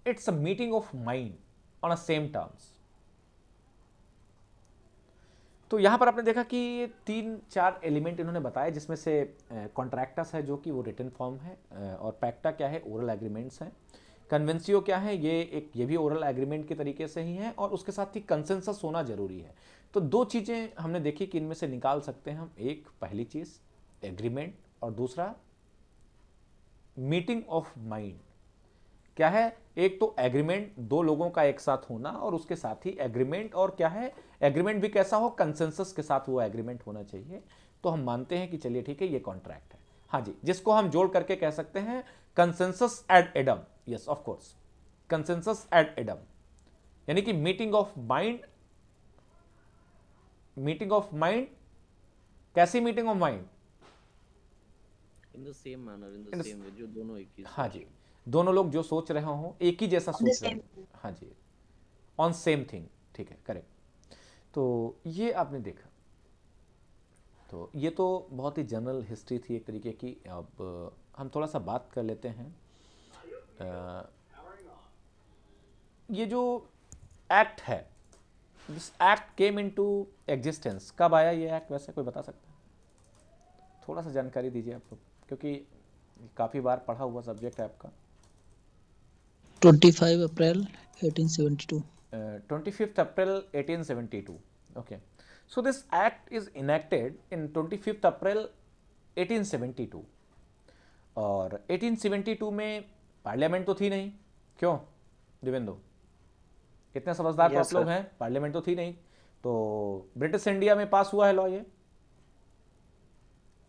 it's a meeting of mind on a same terms। तो यहाँ पर आपने देखा कि 3-4 element इन्होंने बताए, जिसमें से कॉन्ट्रैक्टस है जो कि वो रिटन फॉर्म है, और पैक्टा क्या है? ओरल एग्रीमेंट्स हैं। कन्वेंसियो क्या है? ये भी ओरल एग्रीमेंट के तरीके से ही है, और उसके साथ ही कंसेंसस होना जरूरी है। तो 2 चीज़ें हमने देखी कि इनमें से निकाल सकते हैं हम। एक पहली चीज़ एग्रीमेंट, और दूसरा मीटिंग ऑफ माइंड। क्या है? एक तो एग्रीमेंट, 2 लोगों का एक साथ होना, और उसके साथ ही एग्रीमेंट। और क्या है? एग्रीमेंट भी कैसा हो? कंसेंसस के साथ वो एग्रीमेंट होना चाहिए। तो हम मानते हैं कि चलिए ठीक है, ये कॉन्ट्रैक्ट है, हाँ जी, जिसको हम जोड़ करके कह सकते हैं consensus ad idem. Yes of course, consensus ad idem, यानी कि meeting of mind. Meeting of mind, कैसी meeting of mind? In the same manner, in the same way, जो दोनों एक ही, हाँ जी, दोनों लोग जो सोच रहे हो एक ही जैसा सोच रहे हो, हाँ जी, ऑन सेम थिंग, ठीक है, करेक्ट। तो ये आपने देखा। तो ये तो बहुत ही जनरल हिस्ट्री थी एक तरीके की। अब हम थोड़ा सा बात कर लेते हैं, ये जो एक्ट है, this act came into existence, कब आया ये एक्ट? वैसे कोई बता सकता है? थोड़ा सा जानकारी दीजिए आप लोग, क्योंकि काफ़ी बार पढ़ा हुआ सब्जेक्ट है आपका। 25 अप्रैल 1872। 25th April 1872. Okay, so this act is enacted in 25th April 1872 और 1872 में पार्लियामेंट तो थी नहीं, क्यों दिवेंदु? इतने समझदार तो Yes, आप लोग sir. हैं, पार्लियामेंट तो थी नहीं, तो ब्रिटिश इंडिया में पास हुआ है लॉ ये।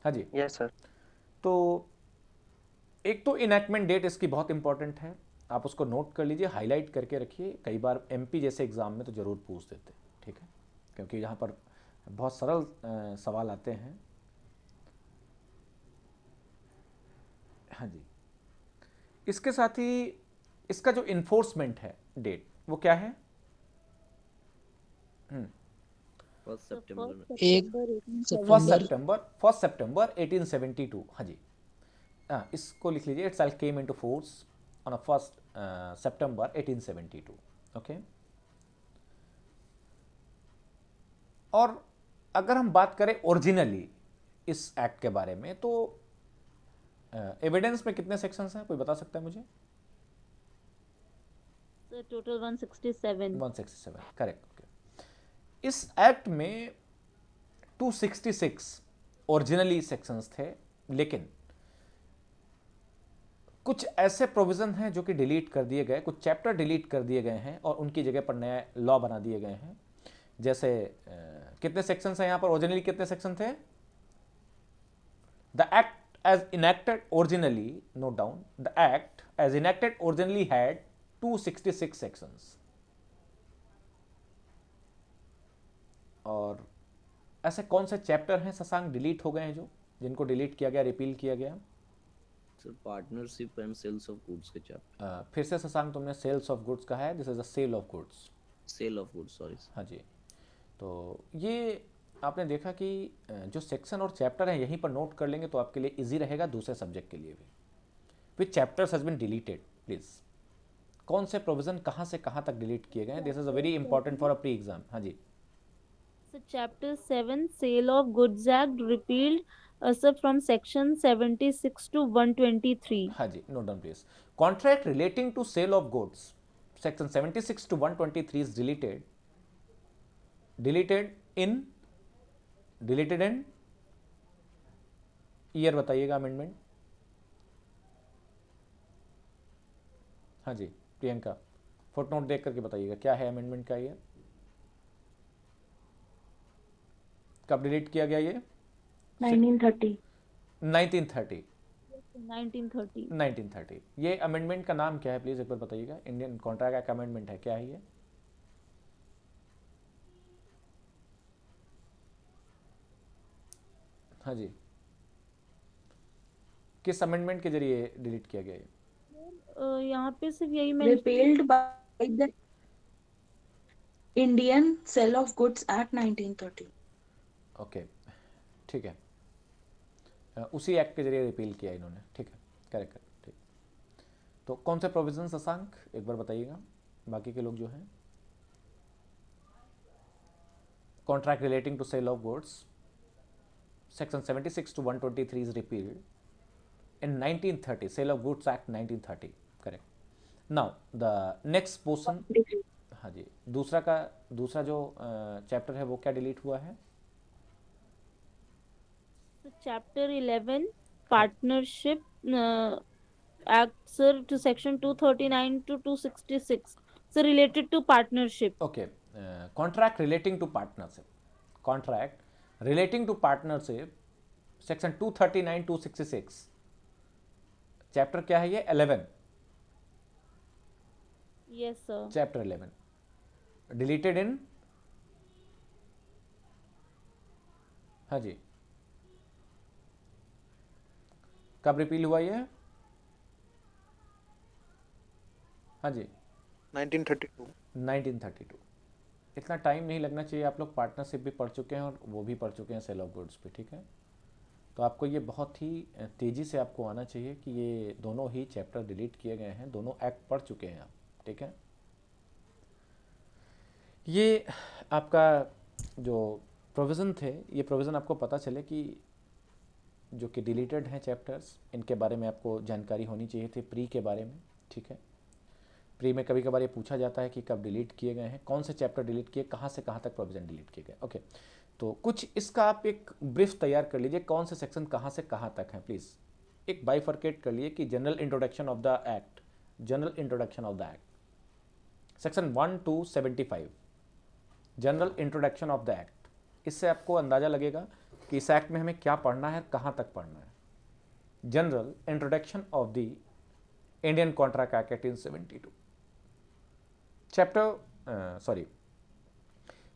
हाँ जी, यस सर। तो एक तो इनैक्टमेंट डेट इसकी बहुत इंपॉर्टेंट है, आप उसको नोट कर लीजिए, हाईलाइट करके रखिए, कई बार एमपी जैसे एग्जाम में तो ज़रूर पूछ देते हैं, ठीक है, क्योंकि यहाँ पर बहुत सरल सवाल आते हैं। हाँ जी, इसके साथ ही इसका जो इन्फोर्समेंट है डेट वो क्या है? फर्स्ट सितंबर एक फर्स्ट सितंबर 1872। हाँ जी, इसको लिख लीजिए, it's came into force on first September 1872। Okay, और अगर हम बात करें ओरिजिनली इस एक्ट के बारे में, तो एविडेंस में कितने सेक्शंस हैं, कोई बता सकता है मुझे? टोटल 167। 167, करेक्ट। ओके, इस एक्ट में 266 ओरिजिनली सेक्शंस थे, लेकिन कुछ ऐसे प्रोविजन हैं जो कि डिलीट कर दिए गए, कुछ चैप्टर डिलीट कर दिए गए हैं और उनकी जगह पर नए लॉ बना दिए गए हैं। जैसे कितने सेक्शंस हैं यहाँ पर? ओरिजिनली कितने सेक्शन थे? The act as enacted originally, note down, the act as enacted originally had 266 sections. और ऐसे कौन से चैप्टर हैं शशांक डिलीट हो गए हैं, जो जिनको डिलीट किया गया, रिपील किया गया? Sir partnership and sales of goods के चैप्टर। फिर से शशांक, तुमने सेल्स ऑफ गुड्स कहा है, this is a sale of goods. Sale of goods, sorry. हाँ जी, तो ये आपने देखा कि जो सेक्शन और चैप्टर हैं यहीं पर नोट कर लेंगे तो आपके लिए इजी रहेगा दूसरे सब्जेक्ट के लिए भी। Which chapters has been deleted, please, कौन से प्रोविजन कहाँ से कहाँ तक डिलीट किए गए हैं? This is a very important for a pre exam. हाँ जी, So chapter 7 Sale of Goods Act repealed sir from section 76 to 123. हाँ जी, note down please. Contract relating to sale of goods section 76 to 123 is deleted, deleted in year बताइएगा amendment. हाँ जी Priyanka, footnote देख करके बताइएगा क्या है अमेंडमेंट का ईयर, कब डिलीट किया गया ये? 1930। 1930। 1930. 1930। ये अमेंडमेंट का नाम क्या है प्लीज एक बार बताइएगा? इंडियन कॉन्ट्रैक्ट एक्ट अमेंडमेंट है, क्या है ये? हाँ जी, किस अमेंडमेंट के जरिए डिलीट किया गया ये? यहाँ पे सिर्फ यही Repealed by the Indian Sale of Goods Act 1930. Okay, ठीक है, उसी एक्ट के जरिए रिपील किया इन्होंने, ठीक है, करेक्ट, ठीक। तो कौन से प्रोविजन शशांक एक बार बताइएगा, बाकी के लोग जो हैं? Contract relating to sale of goods section 76 to 123 is repealed in 1930, Sale of Goods Act 1930, correct. Now the next portion, हाँ जी, दूसरा जो चैप्टर है वो क्या डिलीट हुआ है? chapter 11 partnership act sir to section 239 to 266 so related to partnership. Okay, contract relating to partnership section 239 266 chapter क्या है ये? 11। Yes sir. चैप्टर 11 डिलीटेड इन, हाँ जी, कब रिपील हुआ ये? हाँ जी 1932। 1932। इतना टाइम नहीं लगना चाहिए, आप लोग पार्टनरशिप भी पढ़ चुके हैं और वो भी पढ़ चुके हैं सेल ऑफ गुड्स भी, ठीक है। तो आपको ये बहुत ही तेज़ी से आपको आना चाहिए कि ये दोनों ही चैप्टर डिलीट किए गए हैं, दोनों एक्ट पढ़ चुके हैं आप, ठीक है। ये आपका जो प्रोविज़न थे, ये प्रोविज़न आपको पता चले कि जो कि डिलीटेड हैं चैप्टर्स, इनके बारे में आपको जानकारी होनी चाहिए थी प्री के बारे में, ठीक है। प्री में कभी कभार ये पूछा जाता है कि कब डिलीट किए गए हैं, कौन से चैप्टर डिलीट किए, कहाँ से कहाँ तक प्रोविजन डिलीट किए गए। ओके, तो कुछ इसका आप एक ब्रीफ तैयार कर लीजिए, कौन से सेक्शन कहाँ से कहाँ तक हैं प्लीज़। एक बाइफर्केट कर लिए कि general introduction of the act, general introduction of the act, section 1 to 75, general introduction of the act. इससे आपको अंदाज़ा लगेगा कि इस एक्ट में हमें क्या पढ़ना है, कहाँ तक पढ़ना है। General introduction of the Indian contract act 1872,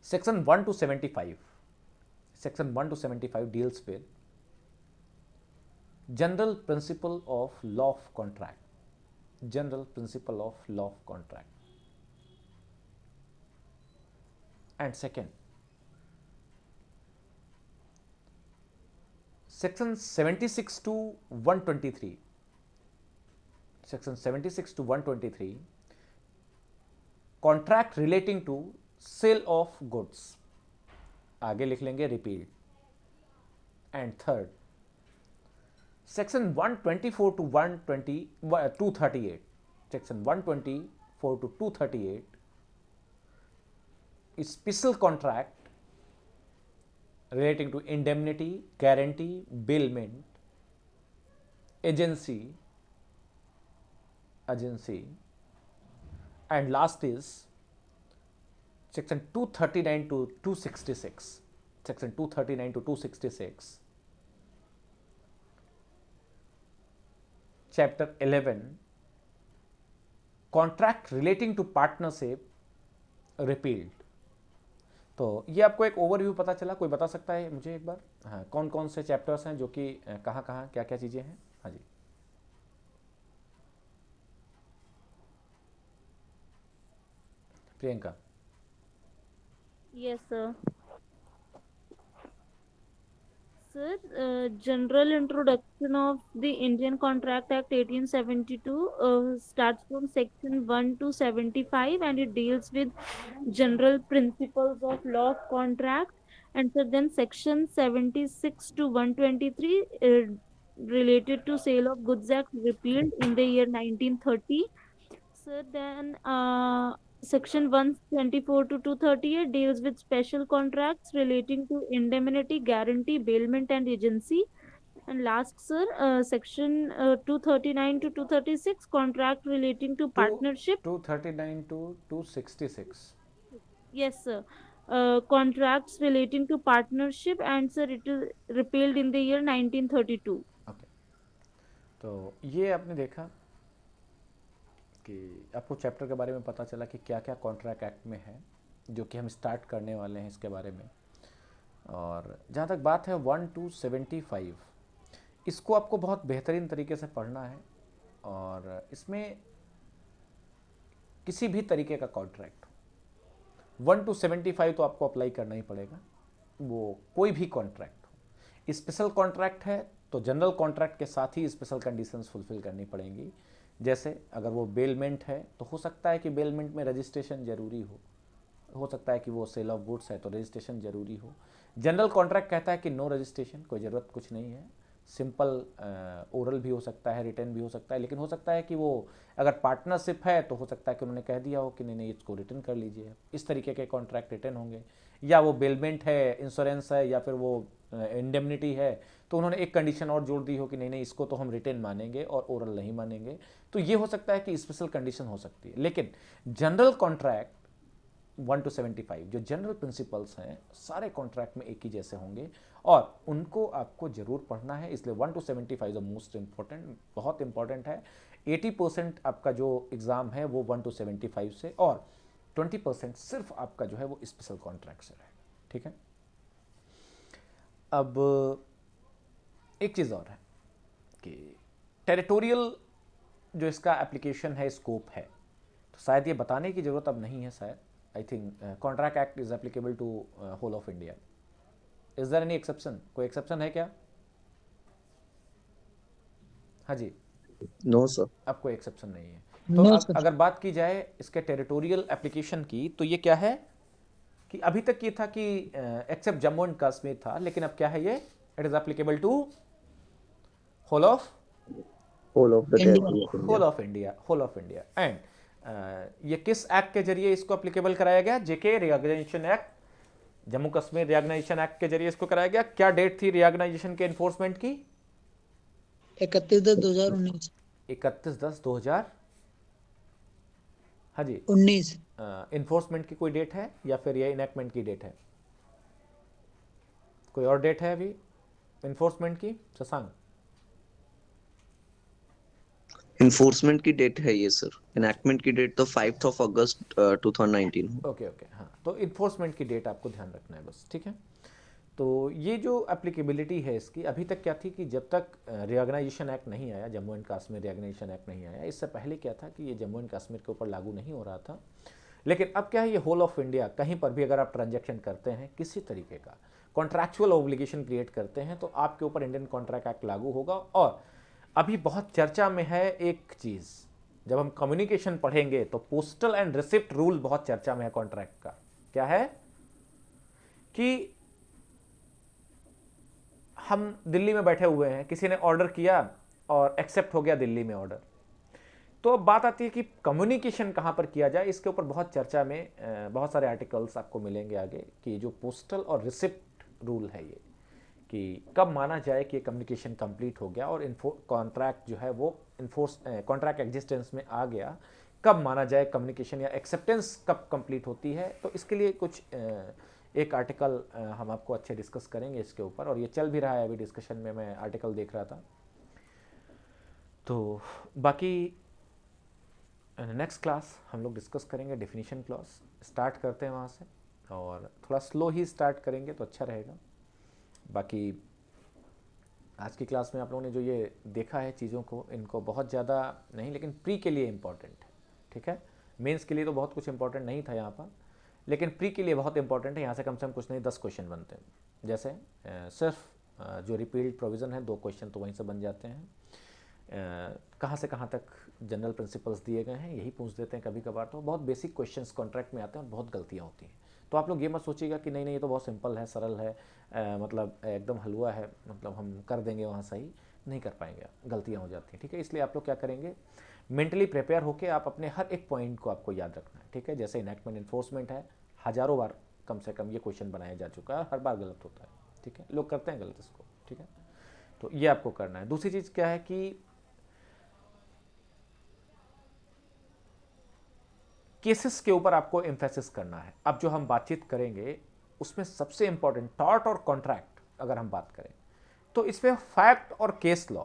section 1 to 75, section 1 to 75 deals with general principle of law of contract, general principle of law of contract. And second, section 76 to 123, section 76 to 123, contract relating to sale of goods, आगे लिख लेंगे repealed. And third, section 124 to 238, section 124 to 238, special contract relating to indemnity, guarantee, bailment, agency, and last is section 239 to 266, section 239 to 266, chapter 11, contract relating to partnership repealed. तो ये आपको एक overview पता चला, कोई बता सकता है मुझे एक बार, हाँ, कौन कौन से चैप्टर्स हैं जो कि कहाँ कहाँ क्या क्या चीज़ें हैं। हाँ जी, Priyanka. Yes, sir. Sir, general introduction of the Indian Contract Act 1872 starts from section 1 to 75 and it deals with general principles of law of contract. And so then section 76 to 123 related to Sale of Goods Act repealed in the year 1930. Sir, then section 124 to 238 deals with special contracts relating to indemnity, guarantee, bailment and agency. And last, sir, section 239 to 236 contract relating to partnership. 239 to 266. Yes, sir. Contracts relating to partnership, and sir, it is repealed in the year 1932. Okay, तो ये आपने देखा कि आपको chapter के बारे में पता चला कि क्या क्या कॉन्ट्रैक्ट एक्ट में है, जो कि हम स्टार्ट करने वाले हैं इसके बारे में। और जहाँ तक बात है 1 to 75, इसको आपको बहुत बेहतरीन तरीके से पढ़ना है। और इसमें किसी भी तरीके का कॉन्ट्रैक्ट 1 to 75 तो आपको अप्लाई करना ही पड़ेगा, वो कोई भी कॉन्ट्रैक्ट हो। स्पेशल कॉन्ट्रैक्ट है तो जनरल कॉन्ट्रैक्ट के साथ ही स्पेशल कंडीशंस फुलफिल करनी पड़ेंगी। जैसे अगर वो बेलमेंट है तो हो सकता है कि बेलमेंट में रजिस्ट्रेशन ज़रूरी हो सकता है कि वो सेल ऑफ गुड्स है तो रजिस्ट्रेशन ज़रूरी हो। जनरल कॉन्ट्रैक्ट कहता है कि नो रजिस्ट्रेशन, कोई ज़रूरत कुछ नहीं है, सिंपल ओरल भी हो सकता है, रिटर्न भी हो सकता है। लेकिन हो सकता है कि वो अगर पार्टनरशिप है तो हो सकता है कि उन्होंने कह दिया हो कि नहीं इसको रिटर्न कर लीजिए, इस तरीके के कॉन्ट्रैक्ट रिटर्न होंगे। या वो बेलमेंट है, इंश्योरेंस है, या फिर वो इंडेमनिटी है तो उन्होंने एक कंडीशन और जोड़ दी हो कि नहीं इसको तो हम रिटर्न मानेंगे और ओरल नहीं मानेंगे। तो ये हो सकता है कि स्पेशल कंडीशन हो सकती है। लेकिन जनरल कॉन्ट्रैक्ट 1 to 75 जो जनरल प्रिंसिपल्स हैं सारे कॉन्ट्रैक्ट में एक ही जैसे होंगे और उनको आपको जरूर पढ़ना है। इसलिए 1 to 75 जो मोस्ट इम्पॉर्टेंट, बहुत इंपॉर्टेंट है। 80% आपका जो एग्ज़ाम है वो 1 to 75 से, और 20% सिर्फ आपका जो है वो स्पेशल कॉन्ट्रैक्ट से रहेगा। ठीक है, अब एक चीज़ और है कि टेरिटोरियल जो इसका एप्लीकेशन है, स्कोप है, तो शायद ये बताने की ज़रूरत अब नहीं है शायद। I think contract act is applicable to whole of India. Is there any exception? कोई एक्सेप्शन है क्या? हाँ जी, नो सर, अब कोई एक्सेप्शन नहीं है। तो No, अब sir. अगर बात की जाए इसके टेरिटोरियल एप्लीकेशन की, तो ये क्या है कि अभी तक ये था कि एक्सेप्ट जम्मू एंड कश्मीर था, लेकिन अब क्या है ये, it is applicable to whole of whole of the India. Territory of India. Whole of India, whole of India. And ये किस एक्ट के जरिए इसको अप्लीकेबल कराया गया? JK reorganisation act, Jammu Kashmir reorganisation act के जरिए इसको कराया गया। क्या डेट थी रिऑर्गेनाइजेशन के इन्फोर्समेंट की? 31/10/2019। 31/10/2000। हाँ जी, 19। इन्फोर्समेंट की कोई डेट है या फिर ये इनैक्टमेंट की डेट है? कोई और डेट है अभी इन्फोर्समेंट की? शशांक, इन्फोर्समेंट की डेट है ये सर, इनैक्टमेंट की डेट तो 5 अगस्त 2019 है। ओके ओके, हाँ, तो इन्फोर्समेंट की डेट आपको ध्यान रखना है बस, ठीक है। तो ये जो एप्लीकेबिलिटी है इसकी, अभी तक क्या थी कि जब तक रिऑर्गेनाइजेशन एक्ट नहीं आया, Jammu and Kashmir reorganisation act नहीं आया, इससे पहले क्या था कि ये जम्मू एंड कश्मीर के ऊपर लागू नहीं हो रहा था। लेकिन अब क्या है, ये होल ऑफ इंडिया कहीं पर भी अगर आप ट्रांजैक्शन करते हैं किसी तरीके का, कॉन्ट्रैक्चुअल ऑब्लिगेशन क्रिएट करते हैं, तो आपके ऊपर इंडियन कॉन्ट्रैक्ट एक्ट लागू होगा। और अभी बहुत चर्चा में है एक चीज़, जब हम कम्युनिकेशन पढ़ेंगे तो पोस्टल एंड रिसिप्ट रूल बहुत चर्चा में है कॉन्ट्रैक्ट का। क्या है कि हम दिल्ली में बैठे हुए हैं, किसी ने ऑर्डर किया और एक्सेप्ट हो गया दिल्ली में ऑर्डर, तो अब बात आती है कि कम्युनिकेशन कहाँ पर किया जाए। इसके ऊपर बहुत चर्चा में बहुत सारे आर्टिकल्स आपको मिलेंगे आगे कि जो पोस्टल और रिसिप्ट रूल है ये, कि कब माना जाए कि कम्युनिकेशन कंप्लीट हो गया और कॉन्ट्रैक्ट जो है वो इन्फोर्स कॉन्ट्रैक्ट एग्जिस्टेंस में आ गया, कब माना जाए कम्युनिकेशन या एक्सेप्टेंस कब कंप्लीट होती है। तो इसके लिए कुछ एक आर्टिकल हम आपको अच्छे डिस्कस करेंगे इसके ऊपर, और ये चल भी रहा है अभी डिस्कशन में, मैं आर्टिकल देख रहा था। तो बाकी नेक्स्ट क्लास हम लोग डिस्कस करेंगे डेफिनेशन क्लॉज। स्टार्ट करते हैं वहाँ से, और थोड़ा स्लो ही स्टार्ट करेंगे तो अच्छा रहेगा। बाकी आज की क्लास में आप लोगों ने जो ये देखा है चीज़ों को, इनको बहुत ज़्यादा नहीं, लेकिन प्री के लिए इम्पॉर्टेंट है, ठीक है। मेंस के लिए तो बहुत कुछ इंपॉर्टेंट नहीं था यहाँ पर, लेकिन प्री के लिए बहुत इंपॉर्टेंट है। यहाँ से कम कुछ नहीं 10 क्वेश्चन बनते हैं। जैसे सिर्फ जो रिपील्ड प्रोविज़न है 2 क्वेश्चन तो वहीं से बन जाते हैं। कहाँ से कहाँ तक जनरल प्रिंसिपल्स दिए गए हैं यही पूछ देते हैं कभी कभार, तो बहुत बेसिक क्वेश्चंस कॉन्ट्रैक्ट में आते हैं और बहुत गलतियाँ होती हैं। तो आप लोग ये मत सोचिएगा कि नहीं नहीं ये तो बहुत सिंपल है, सरल है, मतलब एकदम हलवा है, मतलब हम कर देंगे वहाँ सही, नहीं कर पाएंगे, गलतियाँ हो जाती हैं, ठीक है। इसलिए आप लोग क्या करेंगे, मेंटली प्रिपेयर होकर आप अपने हर एक पॉइंट को आपको याद रखना है, ठीक है। जैसे इनैक्टमेंट इन्फोर्समेंट है, हज़ारों बार कम से कम ये क्वेश्चन बनाया जा चुका है, हर बार गलत होता है, ठीक है, लोग करते हैं गलत इसको, ठीक है। तो ये आपको करना है। दूसरी चीज़ क्या है कि केसेस के ऊपर आपको एम्फेसिस करना है। अब जो हम बातचीत करेंगे उसमें सबसे इंपॉर्टेंट टॉर्ट और कॉन्ट्रैक्ट अगर हम बात करें तो इसमें फैक्ट और केस लॉ,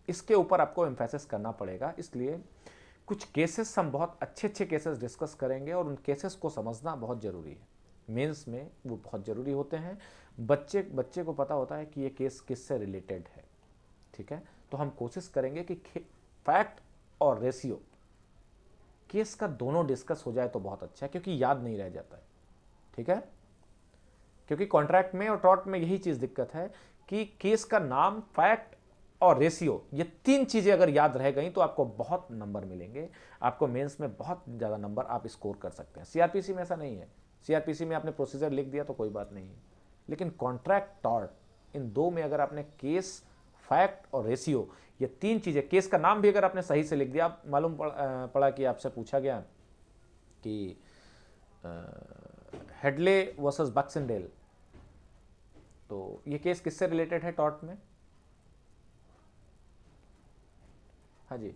इसके ऊपर आपको एम्फेसिस करना पड़ेगा। इसलिए कुछ केसेस हम बहुत अच्छे अच्छे केसेस डिस्कस करेंगे और उन केसेस को समझना बहुत ज़रूरी है। मेंस में वो बहुत ज़रूरी होते हैं। बच्चे को पता होता है कि ये केस किससे रिलेटेड है, ठीक है। तो हम कोशिश करेंगे कि फैक्ट और रेशियो केस का दोनों डिस्कस हो जाए तो बहुत अच्छा है, क्योंकि याद नहीं रह जाता है, ठीक है। क्योंकि कॉन्ट्रैक्ट में और टॉर्ट में यही चीज़ दिक्कत है कि केस का नाम, फैक्ट और रेशियो, ये 3 चीज़ें अगर याद रह गई तो आपको बहुत नंबर मिलेंगे, आपको मेंस में बहुत ज़्यादा नंबर आप स्कोर कर सकते हैं। सीआरपीसी में ऐसा नहीं है। सीआरपीसी में आपने प्रोसीजर लिख दिया तो कोई बात नहीं है, लेकिन कॉन्ट्रैक्ट, टॉर्ट, इन 2 में अगर आपने केस, फैक्ट और रेशियो, ये 3 चीज़ें, केस का नाम भी अगर आपने सही से लिख दिया, आप मालूम पड़ा कि आपसे पूछा गया कि हेडले वर्सेस बक्सेंडेल, तो ये केस किससे रिलेटेड है टॉर्ट में? हाँ जी,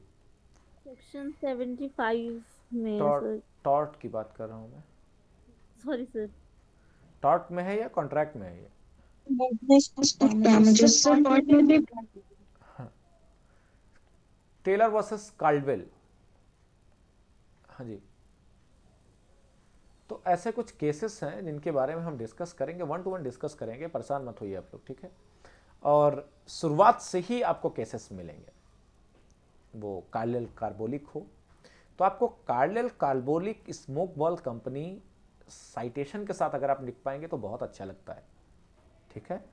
सेक्शन 75 में सर। टॉर्ट की बात कर रहा हूँ मैं। Sorry sir. टॉर्ट में है या कॉन्ट्रैक्ट में है ये? हाँ, टेलर वर्सेस कार्डवेल, हाँ जी। तो ऐसे कुछ केसेस हैं जिनके बारे में हम डिस्कस करेंगे, 1 to 1 डिस्कस करेंगे, परेशान मत होइए आप लोग, ठीक है। और शुरुआत से ही आपको केसेस मिलेंगे, वो कार्लेल कार्बोलिक हो तो आपको कार्लेल carbolic smoke ball company citation के साथ अगर आप लिख पाएंगे तो बहुत अच्छा लगता है, ठीक है।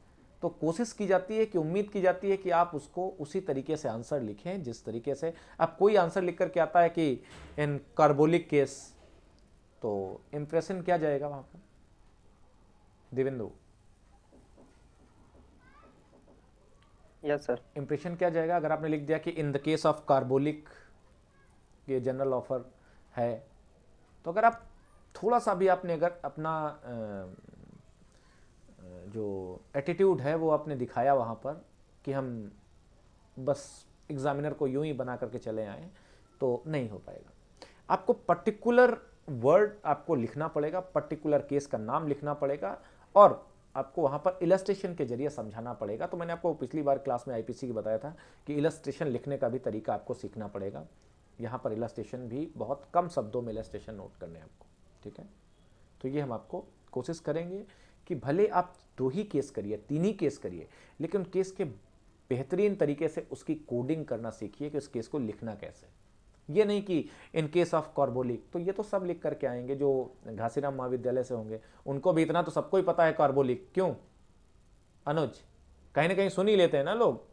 तो कोशिश की जाती है कि, उम्मीद की जाती है कि आप उसको उसी तरीके से आंसर लिखें जिस तरीके से आप कोई आंसर लिख करके आता है कि इन कार्बोलिक केस, तो इंप्रेशन क्या जाएगा वहां पर दिवेंदु? Yes sir. इंप्रेशन क्या जाएगा अगर आपने लिख दिया कि in the case of carbolic, ये जनरल ऑफर है। तो अगर आप थोड़ा सा भी आपने अगर अपना जो एटीट्यूड है वो आपने दिखाया वहाँ पर कि हम बस एग्ज़ामिनर को यूं ही बना करके चले आए, तो नहीं हो पाएगा। आपको पर्टिकुलर वर्ड आपको लिखना पड़ेगा, पर्टिकुलर केस का नाम लिखना पड़ेगा और आपको वहाँ पर इलस्ट्रेशन के जरिए समझाना पड़ेगा। तो मैंने आपको पिछली बार क्लास में आईपीसी की बताया था कि इलस्ट्रेशन लिखने का भी तरीका आपको सीखना पड़ेगा। यहाँ पर इलस्ट्रेशन भी बहुत कम शब्दों में इलस्ट्रेशन नोट करने हैं आपको, ठीक है। तो ये हम आपको कोशिश करेंगे कि भले आप 2 ही केस करिए, 3 ही केस करिए, लेकिन केस के बेहतरीन तरीके से उसकी कोडिंग करना सीखिए कि उस केस को लिखना कैसे। ये नहीं कि इन केस ऑफ कार्बोलिक, तो ये तो सब लिख करके आएंगे जो घासीराम महाविद्यालय से होंगे, उनको भी इतना तो सबको ही पता है कार्बोलिक। क्यों अनुज, कहीं ना कहीं सुन ही लेते हैं ना लोग,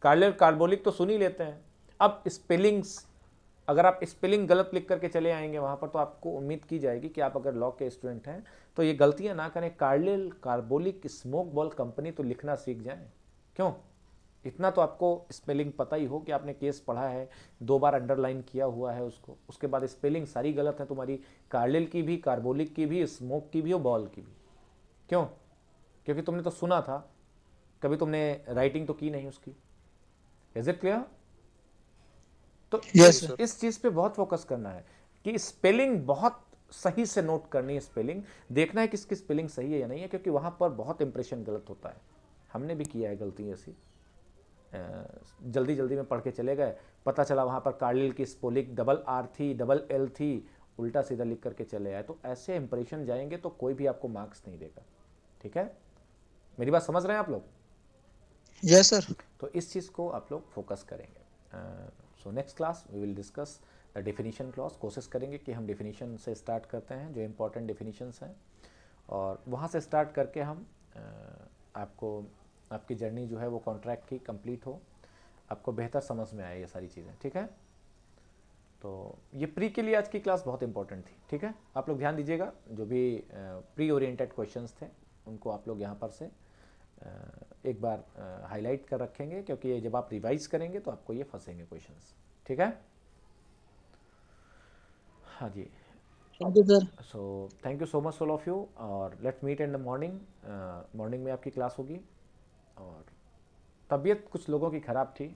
कार्बोलिक तो सुन ही लेते हैं। अब स्पेलिंग्स, अगर आप स्पेलिंग गलत लिख करके चले आएंगे वहाँ पर, तो आपको उम्मीद की जाएगी कि आप अगर लॉ के स्टूडेंट हैं तो ये गलतियाँ ना करें। Carlill carbolic smoke ball company तो लिखना सीख जाएं। क्यों, इतना तो आपको स्पेलिंग पता ही हो कि आपने केस पढ़ा है, 2 बार अंडरलाइन किया हुआ है उसको, उसके बाद स्पेलिंग सारी गलत है तुम्हारी, कार्लिल की भी, कार्बोलिक की भी, स्मोक की भी और बॉल की भी। क्यों, क्योंकि तुमने तो सुना था, कभी तुमने राइटिंग तो की नहीं उसकी। Is it clear? तो इस चीज़ पे बहुत फोकस करना है कि स्पेलिंग बहुत सही से नोट करनी है, स्पेलिंग देखना है किसकी स्पेलिंग सही है या नहीं है, क्योंकि वहाँ पर बहुत इंप्रेशन गलत होता है। हमने भी किया है गलती ऐसी, जल्दी जल्दी में पढ़ के चले गए, पता चला वहाँ पर कार्लिल की स्पेलिंग डबल आर थी, डबल एल थी, उल्टा सीधा लिख करके चले आए। तो ऐसे इंप्रेशन जाएंगे तो कोई भी आपको मार्क्स नहीं देगा, ठीक है। मेरी बात समझ रहे हैं आप लोग? Yes sir. तो इस चीज़ को आप लोग फोकस करेंगे। So next class we will discuss the definition clause. कोशिश करेंगे कि हम डेफिनेशन से स्टार्ट करते हैं, जो इम्पोर्टेंट डेफिनेशंस हैं, और वहाँ से स्टार्ट करके हम आपको आपकी जर्नी जो है वो कॉन्ट्रैक्ट की कंप्लीट हो, आपको बेहतर समझ में आए ये सारी चीज़ें, ठीक है। तो ये प्री के लिए आज की क्लास बहुत इंपॉर्टेंट थी, ठीक है। आप लोग ध्यान दीजिएगा, जो भी प्री ओरिएंटेड क्वेश्चंस थे उनको आप लोग यहाँ पर से एक बार हाईलाइट कर रखेंगे, क्योंकि ये जब आप रिवाइज करेंगे तो आपको ये फंसेंगे क्वेश्चंस, ठीक है। हाँ जी, thank you sir. So thank you so much all of you, और let's meet in the morning. Morning में आपकी क्लास होगी। और तबीयत कुछ लोगों की ख़राब थी,